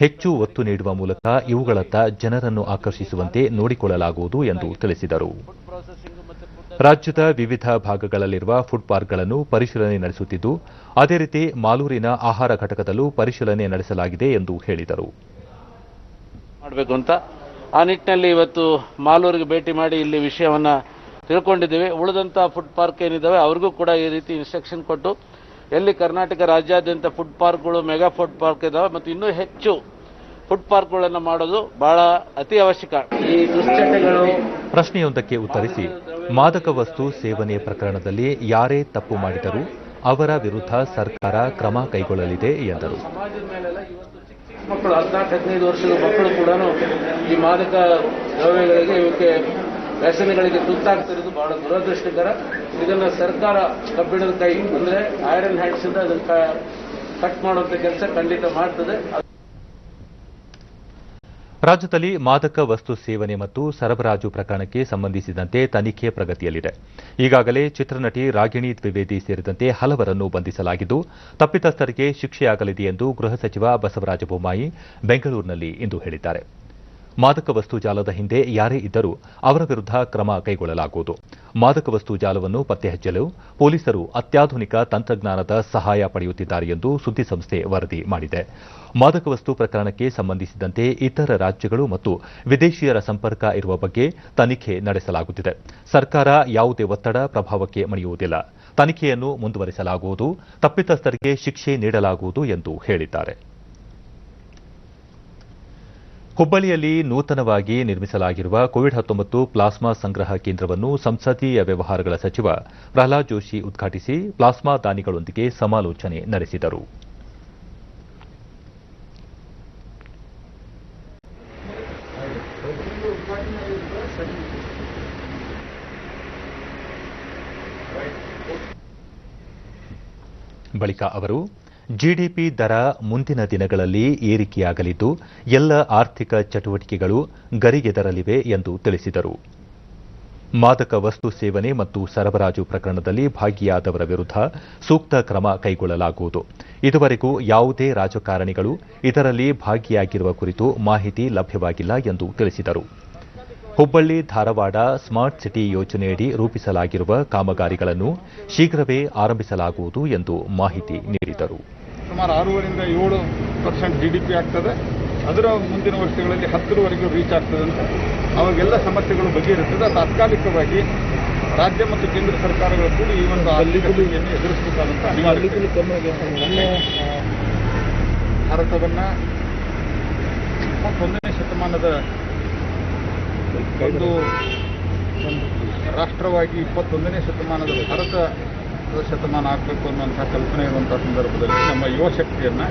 ಹೆಚ್ಚು ಒತ್ತು ನೀಡುವ ಮೂಲಕ ಇವುಗಳತ್ತ ಜನರನ್ನು ಆಕರ್ಷಿಸುವಂತೆ ನೋಡಿಕೊಳ್ಳಲಾಗುವುದು ಎಂದು ತಿಳಿಸಿದರು. ರಾಜ್ಯದ ವಿವಿಧ ಭಾಗಗಳಲ್ಲಿರುವ ಫುಡ್ ಪಾರ್ಕ್ಗಳನ್ನು ಪರಿಶೀಲನೆ ನಡೆಸುತ್ತಿದ್ದು, ಅದೇ ರೀತಿ ಮಾಲೂರಿನ ಆಹಾರ ಘಟಕದಲ್ಲೂ ಪರಿಶೀಲನೆ ನಡೆಸಲಾಗಿದೆ ಎಂದು ಹೇಳಿದರು. ಆ ನಿಟ್ಟಿನಲ್ಲಿ ಇವತ್ತು ಮಾಲೂರಿಗೆ ಭೇಟಿ ಮಾಡಿ ಇಲ್ಲಿ ವಿಷಯವನ್ನು ತಿಳ್ಕೊಂಡಿದ್ದೇವೆ. ಉಳಿದಂಥ ಫುಡ್ ಪಾರ್ಕ್ ಏನಿದ್ದಾವೆ ಅವ್ರಿಗೂ ಕೂಡ ಈ ರೀತಿ ಇನ್ಸ್ಟ್ರಕ್ಷನ್ ಕೊಟ್ಟು ಎಲ್ಲಿ ಕರ್ನಾಟಕ ರಾಜ್ಯಾದ್ಯಂತ ಫುಡ್ ಪಾರ್ಕ್ಗಳು, ಮೆಗಾ ಫುಡ್ ಪಾರ್ಕ್ ಇದ್ದಾವೆ ಮತ್ತು ಇನ್ನೂ ಹೆಚ್ಚು ಫುಡ್ ಪಾರ್ಕ್ಗಳನ್ನು ಮಾಡೋದು ಬಹಳ ಅತಿ ಅವಶ್ಯಕ. ಈ ದುಶ್ಚಟಗಳು ಪ್ರಶ್ನೆಯೊಂದಕ್ಕೆ ಉತ್ತರಿಸಿ, ಮಾದಕ ವಸ್ತು ಸೇವನೆ ಪ್ರಕರಣದಲ್ಲಿ ಯಾರೇ ತಪ್ಪು ಮಾಡಿದರೂ ಅವರ ವಿರುದ್ಧ ಸರ್ಕಾರ ಕ್ರಮ ಕೈಗೊಳ್ಳಲಿದೆ ಎಂದರು. ಮಕ್ಕಳು 14-15 ವರ್ಷದ ಮಕ್ಕಳು ಕೂಡ ಈ ಮಾದಕ ದ್ರವ್ಯಗಳಿಗೆ ಇವಕ್ಕೆ ವ್ಯಸನಗಳಿಗೆ ತುತ್ತಾಗ್ತಿರೋದು ಬಹಳ ದುರದೃಷ್ಟಕರ. ಇದನ್ನ ಸರ್ಕಾರ ಕಬ್ಬಿಣದ ಕೈ ಅಂದ್ರೆ ಐರನ್ ಹ್ಯಾಂಡ್ಸ್ ಇಂದ ಅದನ್ನ ಕಟ್ ಮಾಡುವಂತ ಕೆಲಸ ಖಂಡಿತ ಮಾಡ್ತದೆ. ರಾಜ್ಯದಲ್ಲಿ ಮಾದಕ ವಸ್ತು ಸೇವನೆ ಮತ್ತು ಸರಬರಾಜು ಪ್ರಕರಣಕ್ಕೆ ಸಂಬಂಧಿಸಿದಂತೆ ತನಿಖೆ ಪ್ರಗತಿಯಲ್ಲಿದೆ. ಈಗಾಗಲೇ ಚಿತ್ರನಟಿ ರಾಗಿಣಿ ದ್ವಿವೇದಿ ಸೇರಿದಂತೆ ಹಲವರನ್ನು ಬಂಧಿಸಲಾಗಿದ್ದು, ತಪ್ಪಿತಸ್ಥರಿಗೆ ಶಿಕ್ಷೆಯಾಗಲಿದೆ ಎಂದು ಗೃಹ ಸಚಿವ ಬಸವರಾಜ ಬೊಮ್ಮಾಯಿ ಬೆಂಗಳೂರಿನಲ್ಲಿ ಇಂದು ಹೇಳಿದ್ದಾರೆ. ಮಾದಕ ವಸ್ತು ಜಾಲದ ಹಿಂದೆ ಯಾರೇ ಇದ್ದರೂ ಅವರ ವಿರುದ್ಧ ಕ್ರಮ ಕೈಗೊಳ್ಳಲಾಗುವುದು. ಮಾದಕ ವಸ್ತು ಜಾಲವನ್ನು ಪತ್ತೆ ಹಚ್ಚಲು ಪೊಲೀಸರು ಅತ್ಯಾಧುನಿಕ ತಂತ್ರಜ್ಞಾನದ ಸಹಾಯ ಪಡೆಯುತ್ತಿದ್ದಾರೆ ಎಂದು ಸುದ್ದಿಸಂಸ್ಥೆ ವರದಿ ಮಾಡಿದೆ. ಮಾದಕ ವಸ್ತು ಪ್ರಕರಣಕ್ಕೆ ಸಂಬಂಧಿಸಿದಂತೆ ಇತರ ರಾಜ್ಯಗಳು ಮತ್ತು ವಿದೇಶಿಯರ ಸಂಪರ್ಕ ಇರುವ ಬಗ್ಗೆ ತನಿಖೆ ನಡೆಸಲಾಗುತ್ತಿದೆ. ಸರ್ಕಾರ ಯಾವುದೇ ಒತ್ತಡ, ಪ್ರಭಾವಕ್ಕೆ ಮಣಿಯುವುದಿಲ್ಲ. ತನಿಖೆಯನ್ನು ಮುಂದುವರಿಸಲಾಗುವುದು. ತಪ್ಪಿತಸ್ಥರಿಗೆ ಶಿಕ್ಷೆ ನೀಡಲಾಗುವುದು ಎಂದು ಹೇಳಿದ್ದಾರೆ. ಹುಬ್ಬಳ್ಳಿಯಲ್ಲಿ ನೂತನವಾಗಿ ನಿರ್ಮಿಸಲಾಗಿರುವ ಕೋವಿಡ್-19 ಪ್ಲಾಸ್ಮಾ ಸಂಗ್ರಹ ಕೇಂದ್ರವನ್ನು ಸಂಸದೀಯ ವ್ಯವಹಾರಗಳ ಸಚಿವ ಪ್ರಹ್ಲಾದ್ ಜೋಶಿ ಉದ್ಘಾಟಿಸಿ ಪ್ಲಾಸ್ಮಾ ದಾನಿಗಳೊಂದಿಗೆ ಸಮಾಲೋಚನೆ ನಡೆಸಿದರು. ಬಳಿಕ ಅವರು ಜಿಡಿಪಿ ದರ ಮುಂದಿನ ದಿನಗಳಲ್ಲಿ ಏರಿಕೆಯಾಗಲಿದ್ದು, ಎಲ್ಲ ಆರ್ಥಿಕ ಚಟುವಟಿಕೆಗಳು ಗರಿಗೆದರಲಿವೆ ಎಂದು ತಿಳಿಸಿದರು. ಮಾದಕ ವಸ್ತು ಸೇವನೆ ಮತ್ತು ಸರಬರಾಜು ಪ್ರಕರಣದಲ್ಲಿ ಭಾಗಿಯಾದವರ ವಿರುದ್ಧ ಸೂಕ್ತ ಕ್ರಮ ಕೈಗೊಳ್ಳಲಾಗುವುದು. ಇದುವರೆಗೂ ಯಾವುದೇ ರಾಜಕಾರಣಿಗಳು ಇದರಲ್ಲಿ ಭಾಗಿಯಾಗಿರುವ ಕುರಿತು ಮಾಹಿತಿ ಲಭ್ಯವಾಗಿಲ್ಲ ಎಂದು ತಿಳಿಸಿದರು. ಹುಬ್ಬಳ್ಳಿ ಧಾರವಾಡ ಸ್ಮಾರ್ಟ್ ಸಿಟಿ ಯೋಜನೆಯಡಿ ರೂಪಿಸಲಾಗಿರುವ ಕಾಮಗಾರಿಗಳನ್ನು ಶೀಘ್ರವೇ ಆರಂಭಿಸಲಾಗುವುದು ಎಂದು ಮಾಹಿತಿ ನೀಡಿದರು. ಸುಮಾರು 6-7% ಜಿಡಿಪಿ ಆಗ್ತದೆ. ಅದರ ಮುಂದಿನ ವರ್ಷಗಳಲ್ಲಿ 10ರವರೆಗೂ ರೀಚ್ ಆಗ್ತದೆ ಅಂತ ಅವಾಗೆಲ್ಲ ಸಮಸ್ಯೆಗಳು ಬಗೆಹರಿರ್ತದೆ. ತಾತ್ಕಾಲಿಕವಾಗಿ ರಾಜ್ಯ ಮತ್ತು ಕೇಂದ್ರ ಸರ್ಕಾರಗಳು ಕೂಡ ಈ ಒಂದು ಆರ್ಥಿಕತೆಯನ್ನು ಎದುರಿಸಬೇಕಾದಂಥ ಅನಿವಾರ್ಯತೆ. ಭಾರತವನ್ನು 21ನೇ ಶತಮಾನದ ಒಂದು ರಾಷ್ಟ್ರವಾಗಿ 21ನೇ ಶತಮಾನದ ಭಾರತ ಶತಮಾನ ಆಗಬೇಕು ಅನ್ನುವಂಥ ಕಲ್ಪನೆ ಇರುವಂಥ ಸಂದರ್ಭದಲ್ಲಿ ನಮ್ಮ ಯುವ ಶಕ್ತಿಯನ್ನು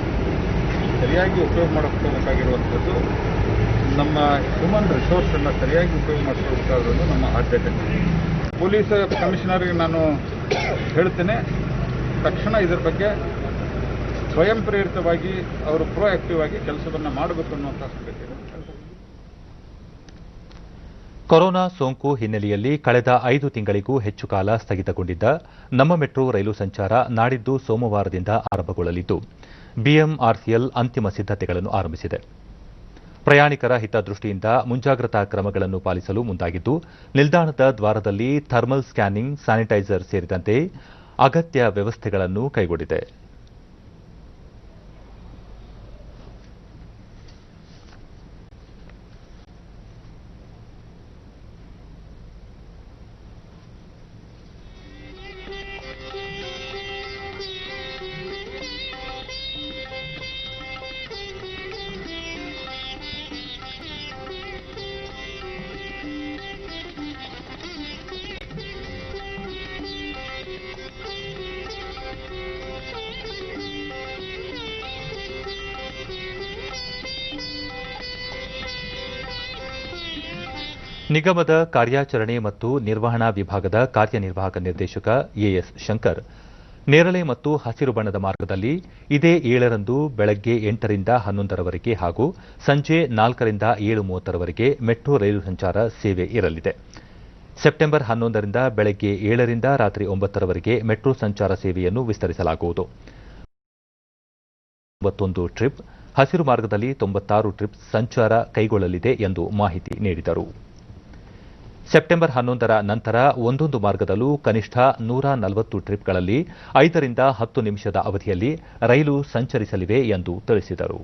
ಸರಿಯಾಗಿ ಉಪಯೋಗ ಮಾಡಿಕೊಳ್ಳಬೇಕಾಗಿರುವಂಥದ್ದು, ನಮ್ಮ ಹ್ಯೂಮನ್ ರಿಸೋರ್ಸನ್ನು ಸರಿಯಾಗಿ ಉಪಯೋಗ ಮಾಡಿಕೊಳ್ಳಬೇಕಾಗಿರೋದು ನಮ್ಮ ಆದ್ಯತೆ. ಪೊಲೀಸ್ ಕಮಿಷನರ್ಗೆ ನಾನು ಹೇಳ್ತೇನೆ, ತಕ್ಷಣ ಇದರ ಬಗ್ಗೆ ಸ್ವಯಂ ಪ್ರೇರಿತವಾಗಿ ಅವರು ಪ್ರೋಆಕ್ಟಿವ್ ಆಗಿ ಕೆಲಸವನ್ನು ಮಾಡಬೇಕು ಅನ್ನುವಂಥ ಸಂಗತಿ. ಕೊರೋನಾ ಸೋಂಕು ಹಿನ್ನೆಲೆಯಲ್ಲಿ ಕಳೆದ 5 ತಿಂಗಳಿಗೂ ಹೆಚ್ಚು ಕಾಲ ಸ್ಥಗಿತಗೊಂಡಿದ್ದ ನಮ್ಮ ಮೆಟ್ರೋ ರೈಲು ಸಂಚಾರ ನಾಡಿದ್ದು ಸೋಮವಾರದಿಂದ ಆರಂಭಗೊಳ್ಳಲಿದ್ದು, ಬಿಎಂಆರ್ಸಿಎಲ್ ಅಂತಿಮ ಸಿದ್ದತೆಗಳನ್ನು ಆರಂಭಿಸಿದೆ. ಪ್ರಯಾಣಿಕರ ಹಿತದೃಷ್ಟಿಯಿಂದ ಮುಂಜಾಗ್ರತಾ ಕ್ರಮಗಳನ್ನು ಪಾಲಿಸಲು ಮುಂದಾಗಿದ್ದು, ನಿಲ್ದಾಣದ ದ್ವಾರದಲ್ಲಿ ಥರ್ಮಲ್ ಸ್ಕ್ಯಾನಿಂಗ್, ಸ್ಯಾನಿಟೈಸರ್ ಸೇರಿದಂತೆ ಅಗತ್ಯ ವ್ಯವಸ್ಥೆಗಳನ್ನು ಕೈಗೊಂಡಿದೆ. ನಿಗಮದ ಕಾರ್ಯಾಚರಣೆ ಮತ್ತು ನಿರ್ವಹಣಾ ವಿಭಾಗದ ಕಾರ್ಯನಿರ್ವಾಹಕ ನಿರ್ದೇಶಕ ಎಎಸ್ ಶಂಕರ್ ನೇರಳೆ ಮತ್ತು ಹಸಿರು ಬಣ್ಣದ ಮಾರ್ಗದಲ್ಲಿ ಇದೇ 7ರಂದು ಬೆಳಗ್ಗೆ 8ರಿಂದ 11ರವರೆಗೆ ಹಾಗೂ ಸಂಜೆ 4ರಿಂದ 7:30ರವರೆಗೆ ಮೆಟ್ರೋ ರೈಲು ಸಂಚಾರ ಸೇವೆ ಇರಲಿದೆ. ಸೆಪ್ಟೆಂಬರ್ 11ರಿಂದ ಬೆಳಗ್ಗೆ 7ರಿಂದ ರಾತ್ರಿ 9ರವರೆಗೆ ಮೆಟ್ರೋ ಸಂಚಾರ ಸೇವೆಯನ್ನು ವಿಸ್ತರಿಸಲಾಗುವುದು. 91 ಟ್ರಿಪ್, ಹಸಿರು ಮಾರ್ಗದಲ್ಲಿ 96 ಟ್ರಿಪ್ ಸಂಚಾರ ಕೈಗೊಳ್ಳಲಿದೆ ಎಂದು ಮಾಹಿತಿ ನೀಡಿದರು. ಸೆಪ್ಟೆಂಬರ್ 11ರ ನಂತರ ಒಂದೊಂದು ಮಾರ್ಗದಲ್ಲೂ ಕನಿಷ್ಠ 140 ಟ್ರಿಪ್ಗಳಲ್ಲಿ 5ರಿಂದ 10 ನಿಮಿಷದ ಅವಧಿಯಲ್ಲಿ ರೈಲು ಸಂಚರಿಸಲಿವೆ ಎಂದು ತಿಳಿಸಿದರು.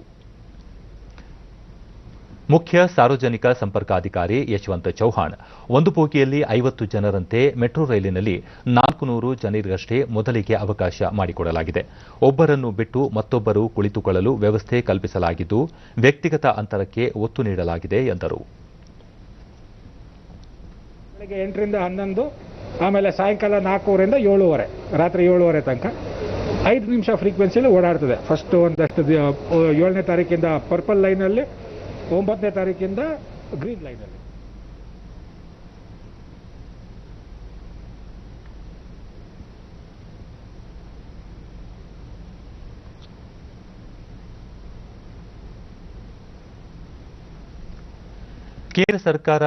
ಮುಖ್ಯ ಸಾರ್ವಜನಿಕ ಸಂಪರ್ಕಾಧಿಕಾರಿ ಯಶವಂತ್ ಚೌಹಾಣ್ ಒಂದು ಬೋಗಿಯಲ್ಲಿ 50 ಜನರಂತೆ ಮೆಟ್ರೋ ರೈಲಿನಲ್ಲಿ 400 ಜನರಿಗಷ್ಟೇ ಮೊದಲಿಗೆ ಅವಕಾಶ ಮಾಡಿಕೊಡಲಾಗಿದೆ. ಒಬ್ಬರನ್ನು ಬಿಟ್ಟು ಮತ್ತೊಬ್ಬರು ಕುಳಿತುಕೊಳ್ಳಲು ವ್ಯವಸ್ಥೆ ಕಲ್ಪಿಸಲಾಗಿದ್ದು ವ್ಯಕ್ತಿಗತ ಅಂತರಕ್ಕೆ ಒತ್ತು ನೀಡಲಾಗಿದೆ ಎಂದರು. ಬೆಳಗ್ಗೆ 8ರಿಂದ 11, ಆಮೇಲೆ ಸಾಯಂಕಾಲ 4ರಿಂದ 7:30, ರಾತ್ರಿ 7:30 ತನಕ 5 ನಿಮಿಷ ಫ್ರೀಕ್ವೆನ್ಸಿಯಲ್ಲಿ ಓಡಾಡ್ತದೆ. ಫಸ್ಟ್ ಒಂದಷ್ಟು 7ನೇ ತಾರೀಕಿಂದ ಪರ್ಪಲ್ ಲೈನಲ್ಲಿ, 9ನೇ ತಾರೀಕಿಂದ ಗ್ರೀನ್ ಲೈನಲ್ಲಿ. ಕೇಂದ್ರ ಸರ್ಕಾರ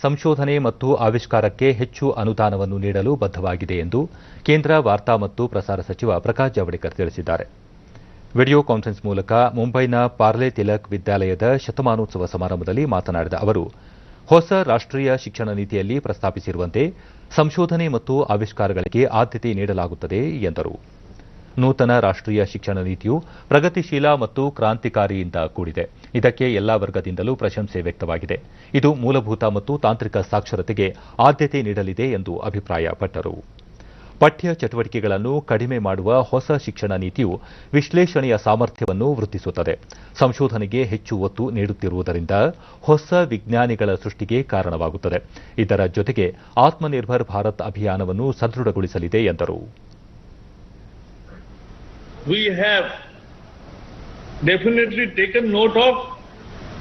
ಸಂಶೋಧನೆ ಮತ್ತು ಆವಿಷ್ಕಾರಕ್ಕೆ ಹೆಚ್ಚು ಅನುದಾನವನ್ನು ನೀಡಲು ಬದ್ಧವಾಗಿದೆ ಎಂದು ಕೇಂದ್ರ ವಾರ್ತಾ ಮತ್ತು ಪ್ರಸಾರ ಸಚಿವ ಪ್ರಕಾಶ್ ಜಾವಡೇಕರ್ ತಿಳಿಸಿದ್ದಾರೆ. ವಿಡಿಯೋ ಕಾನ್ಫರೆನ್ಸ್ ಮೂಲಕ ಮುಂಬೈನ ಪಾರ್ಲೆ ತಿಲಕ್ ವಿದ್ಯಾಲಯದ ಶತಮಾನೋತ್ಸವ ಸಮಾರಂಭದಲ್ಲಿ ಮಾತನಾಡಿದ ಅವರು, ಹೊಸ ರಾಷ್ಟ್ರೀಯ ಶಿಕ್ಷಣ ನೀತಿಯಲ್ಲಿ ಪ್ರಸ್ತಾಪಿಸಿರುವಂತೆ ಸಂಶೋಧನೆ ಮತ್ತು ಆವಿಷ್ಕಾರಗಳಿಗೆ ಆದ್ಯತೆ ನೀಡಲಾಗುತ್ತದೆ ಎಂದರು. ನೂತನ ರಾಷ್ಟ್ರೀಯ ಶಿಕ್ಷಣ ನೀತಿಯು ಪ್ರಗತಿಶೀಲ ಮತ್ತು ಕ್ರಾಂತಿಕಾರಿಯಿಂದ ಕೂಡಿದೆ. ಇದಕ್ಕೆ ಎಲ್ಲಾ ವರ್ಗದಿಂದಲೂ ಪ್ರಶಂಸೆ ವ್ಯಕ್ತವಾಗಿದೆ. ಇದು ಮೂಲಭೂತ ಮತ್ತು ತಾಂತ್ರಿಕ ಸಾಕ್ಷರತೆಗೆ ಆದ್ಯತೆ ನೀಡಲಿದೆ ಎಂದು ಅಭಿಪ್ರಾಯಪಟ್ಟರು. ಪಠ್ಯ ಚಟುವಟಿಕೆಗಳನ್ನು ಕಡಿಮೆ ಮಾಡುವ ಹೊಸ ಶಿಕ್ಷಣ ನೀತಿಯು ವಿಶ್ಲೇಷಣೆಯ ಸಾಮರ್ಥ್ಯವನ್ನು ವೃದ್ಧಿಸುತ್ತದೆ. ಸಂಶೋಧನೆಗೆ ಹೆಚ್ಚು ಒತ್ತು ನೀಡುತ್ತಿರುವುದರಿಂದ ಹೊಸ ವಿಜ್ಞಾನಿಗಳ ಸೃಷ್ಟಿಗೆ ಕಾರಣವಾಗುತ್ತದೆ. ಇದರ ಜೊತೆಗೆ ಆತ್ಮನಿರ್ಭರ್ ಭಾರತ್ ಅಭಿಯಾನವನ್ನು ಸದೃಢಗೊಳಿಸಲಿದೆ ಎಂದರು. We have definitely taken note of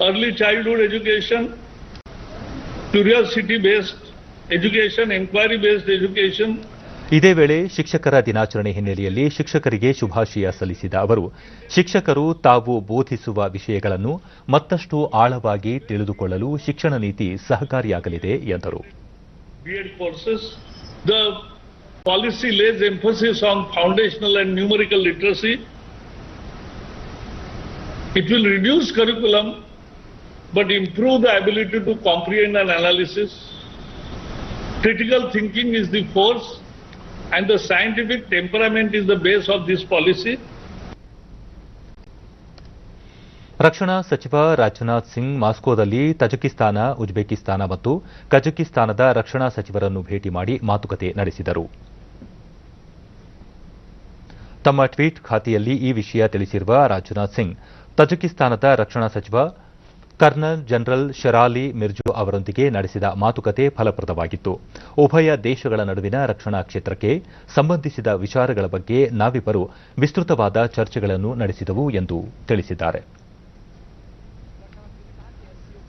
early childhood education, curiosity-based education, inquiry-based education. ಇದೇ ವೇಳೆ ಶಿಕ್ಷಕರ ದಿನಾಚರಣೆ ಹಿನ್ನೆಲೆಯಲ್ಲಿ ಶಿಕ್ಷಕರಿಗೆ ಶುಭಾಶಯ ಸಲ್ಲಿಸಿದ ಅವರು, ಶಿಕ್ಷಕರು ತಾವು ಬೋಧಿಸುವ ವಿಷಯಗಳನ್ನು ಮತ್ತಷ್ಟು ಆಳವಾಗಿ ತಿಳಿದುಕೊಳ್ಳಲು ಶಿಕ್ಷಣ ನೀತಿ ಸಹಕಾರಿಯಾಗಲಿದೆ ಎಂದರು. B.Ed courses, the policy lays emphasis on foundational and numerical literacy. It will reduce curriculum but improve the ability to comprehend and analysis. Critical thinking is the force and the scientific temperament is the base of this policy. ರಕ್ಷಣಾ ಸಚಿವ Rajnath Singh ಮಾಸ್ಕೋದಲ್ಲಿ Tajikistan, Uzbekistan ಮತ್ತು ಕಜಕಿಸ್ತಾನದ ರಕ್ಷಣಾ ಸಚಿವರನ್ನು ಭೇಟಿ ಮಾಡಿ ಮಾತುಕತೆ ನಡೆಸಿದರು. ತಮ್ಮ ಟ್ವೀಟ್ ಖಾತೆಯಲ್ಲಿ ಈ ವಿಷಯ ತಿಳಿಸಿರುವ ರಾಜನಾಥ್ ಸಿಂಗ್, ತಜಕಿಸ್ತಾನದ ರಕ್ಷಣಾ ಸಚಿವ ಕರ್ನಲ್ ಜನರಲ್ ಶೆರಾಲಿ ಮಿರ್ಜು ಅವರೊಂದಿಗೆ ನಡೆಸಿದ ಮಾತುಕತೆ ಫಲಪ್ರದವಾಗಿತ್ತು. ಉಭಯ ದೇಶಗಳ ನಡುವಿನ ರಕ್ಷಣಾ ಕ್ಷೇತ್ರಕ್ಕೆ ಸಂಬಂಧಿಸಿದ ವಿಚಾರಗಳ ಬಗ್ಗೆ ನಾವಿಬ್ಬರು ವಿಸ್ತೃತವಾದ ಚರ್ಚೆಗಳನ್ನು ನಡೆಸಿದವು ಎಂದು ತಿಳಿಸಿದ್ದಾರೆ.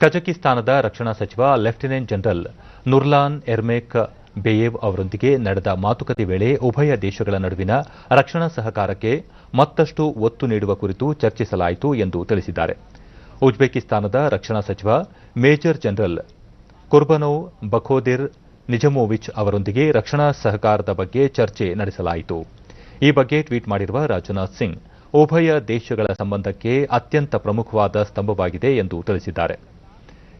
ಕಜಕಿಸ್ತಾನದ ರಕ್ಷಣಾ ಸಚಿವ ಲೆಫ್ಟಿನೆಂಟ್ ಜನರಲ್ ನುರ್ಲಾನ್ ಎರ್ಮೇಕ್ ಬೇಯೇವ್ ಅವರೊಂದಿಗೆ ನಡೆದ ಮಾತುಕತೆ ವೇಳೆ ಉಭಯ ದೇಶಗಳ ನಡುವಿನ ರಕ್ಷಣಾ ಸಹಕಾರಕ್ಕೆ ಮತ್ತಷ್ಟು ಒತ್ತು ನೀಡುವ ಕುರಿತು ಚರ್ಚಿಸಲಾಯಿತು ಎಂದು ತಿಳಿಸಿದ್ದಾರೆ. ಉಜ್ಬೇಕಿಸ್ತಾನದ ರಕ್ಷಣಾ ಸಚಿವ ಮೇಜರ್ ಜನರಲ್ ಕುರ್ಬನೋವ್ ಬಖೋದಿರ್ ನಿಜಮೋವಿಚ್ ಅವರೊಂದಿಗೆ ರಕ್ಷಣಾ ಸಹಕಾರದ ಬಗ್ಗೆ ಚರ್ಚೆ ನಡೆಸಲಾಯಿತು. ಈ ಬಗ್ಗೆ ಟ್ವೀಟ್ ಮಾಡಿರುವ ರಾಜನಾಥ್ ಸಿಂಗ್, ಉಭಯ ದೇಶಗಳ ಸಂಬಂಧಕ್ಕೆ ಅತ್ಯಂತ ಪ್ರಮುಖವಾದ ಸ್ತಂಭವಾಗಿದೆ ಎಂದು ತಿಳಿಸಿದ್ದಾರೆ.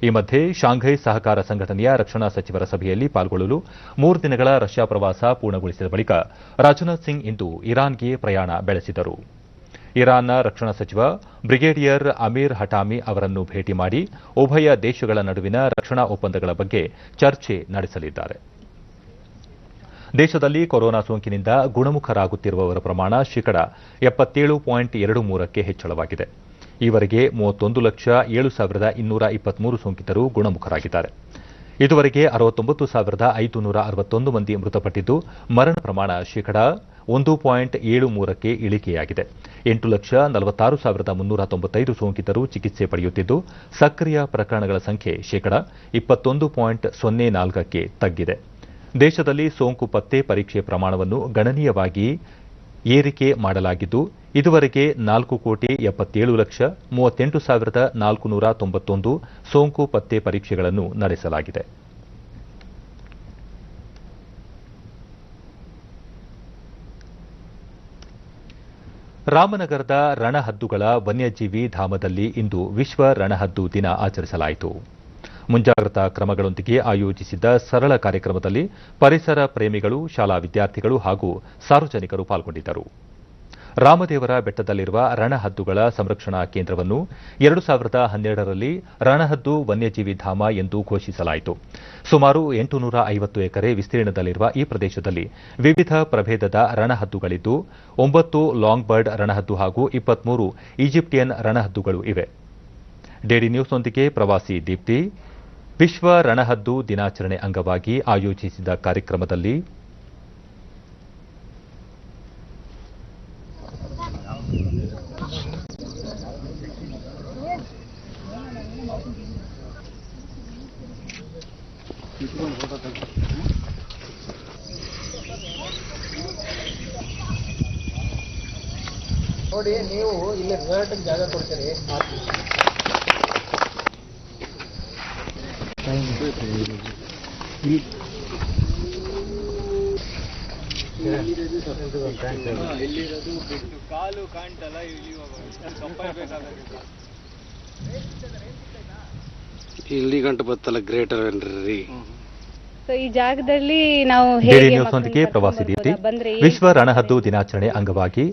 ಈ ಮಧ್ಯೆ ಶಾಂಘೈ ಸಹಕಾರ ಸಂಘಟನೆಯ ರಕ್ಷಣಾ ಸಚಿವರ ಸಭೆಯಲ್ಲಿ ಪಾಲ್ಗೊಳ್ಳಲು 3 ದಿನಗಳ ರಷ್ಯಾ ಪ್ರವಾಸ ಪೂರ್ಣಗೊಳಿಸಿದ ಬಳಿಕ ರಾಜನಾಥ್ ಸಿಂಗ್ ಇಂದು ಇರಾನ್ಗೆ ಪ್ರಯಾಣ ಬೆಳೆಸಿದರು. ಇರಾನ್ನ ರಕ್ಷಣಾ ಸಚಿವ ಬ್ರಿಗೇಡಿಯರ್ ಅಮೀರ್ ಹಟಾಮಿ ಅವರನ್ನು ಭೇಟಿ ಮಾಡಿ ಉಭಯ ದೇಶಗಳ ನಡುವಿನ ರಕ್ಷಣಾ ಒಪ್ಪಂದಗಳ ಬಗ್ಗೆ ಚರ್ಚೆ ನಡೆಸಲಿದ್ದಾರೆ. ದೇಶದಲ್ಲಿ ಕೊರೋನಾ ಸೋಂಕಿನಿಂದ ಗುಣಮುಖರಾಗುತ್ತಿರುವವರ ಪ್ರಮಾಣ 77.23% ಹೆಚ್ಚಳವಾಗಿದೆ. ಈವರೆಗೆ 31,07,223 ಸೋಂಕಿತರು ಗುಣಮುಖರಾಗಿದ್ದಾರೆ. ಇದುವರೆಗೆ 69,561 ಮಂದಿ ಮೃತಪಟ್ಟಿದ್ದು ಮರಣ ಪ್ರಮಾಣ ಶೇಕಡಾ 1.73ಕ್ಕೆ ಇಳಿಕೆಯಾಗಿದೆ. 8,46,395 ಸೋಂಕಿತರು ಚಿಕಿತ್ಸೆ ಪಡೆಯುತ್ತಿದ್ದು ಸಕ್ರಿಯ ಪ್ರಕರಣಗಳ ಸಂಖ್ಯೆ ಶೇಕಡಾ 21.04ಕ್ಕೆ ತಗ್ಗಿದೆ. ದೇಶದಲ್ಲಿ ಸೋಂಕು ಪತ್ತೆ ಪರೀಕ್ಷೆ ಪ್ರಮಾಣವನ್ನು ಗಣನೀಯವಾಗಿ ಏರಿಕೆ ಮಾಡಲಾಗಿದ್ದು ಇದುವರೆಗೆ 4,77,38,491 ಸೋಂಕು ಪತ್ತೆ ಪರೀಕ್ಷೆಗಳನ್ನು ನಡೆಸಲಾಗಿದೆ. ರಾಮನಗರದ ರಣಹದ್ದುಗಳ ವನ್ಯಜೀವಿ ಧಾಮದಲ್ಲಿ ಇಂದು ವಿಶ್ವ ರಣಹದ್ದು ದಿನ ಆಚರಿಸಲಾಯಿತು. ಮುಂಜಾಗ್ರತಾ ಕ್ರಮಗಳೊಂದಿಗೆ ಆಯೋಜಿಸಿದ್ದ ಸರಳ ಕಾರ್ಯಕ್ರಮದಲ್ಲಿ ಪರಿಸರ ಪ್ರೇಮಿಗಳು, ಶಾಲಾ ವಿದ್ಯಾರ್ಥಿಗಳು ಹಾಗೂ ಸಾರ್ವಜನಿಕರು ಪಾಲ್ಗೊಂಡಿದ್ದರು. ರಾಮದೇವರ ಬೆಟ್ಟದಲ್ಲಿರುವ ರಣಹದ್ದುಗಳ ಸಂರಕ್ಷಣಾ ಕೇಂದ್ರವನ್ನು 2012ರಲ್ಲಿ ರಣಹದ್ದು ವನ್ಯಜೀವಿ ಧಾಮ ಎಂದು ಘೋಷಿಸಲಾಯಿತು. ಸುಮಾರು 850 ಎಕರೆ ವಿಸ್ತೀರ್ಣದಲ್ಲಿರುವ ಈ ಪ್ರದೇಶದಲ್ಲಿ ವಿವಿಧ ಪ್ರಭೇದದ ರಣಹದ್ದುಗಳಿದ್ದು 9 ಲಾಂಗ್ ಬರ್ಡ್ ರಣಹದ್ದು ಹಾಗೂ 23 ಈಜಿಪ್ಟಿಯನ್ ರಣಹದ್ದುಗಳು ಇವೆ. ಡಿಡಿ ನ್ಯೂಸ್ನೊಂದಿಗೆ ಪ್ರವಾಸಿ ದೀಪ್ತಿ ವಿಶ್ವ ರಣಹದ್ದು ದಿನಾಚರಣೆ ಅಂಗವಾಗಿ ಆಯೋಜಿಸಿದ ಕಾರ್ಯಕ್ರಮದಲ್ಲಿ ನೋಡಿ, ನೀವು ಇಲ್ಲಿ ರಿಸಾರ್ಟ್ ಜಾಗ ಕೊಡ್ತೀರಿ. ಕಾಲು ಕಾಣ್ತಲ್ಲ ಇಲ್ಲಿ ಗಂಟು ಬತ್ತಲ್ಲ ಗ್ರೇಟರ್ ಏನ್ರಿ. ಈ ಜಾಗದಲ್ಲಿ ನಾವು ಡಿಡಿ ನ್ಯೂಸ್ನೊಂದಿಗೆ ಪ್ರವಾಸಿ ದೀಪ್ತಿ ವಿಶ್ವ ರಣಹದ್ದು ದಿನಾಚರಣೆ ಅಂಗವಾಗಿ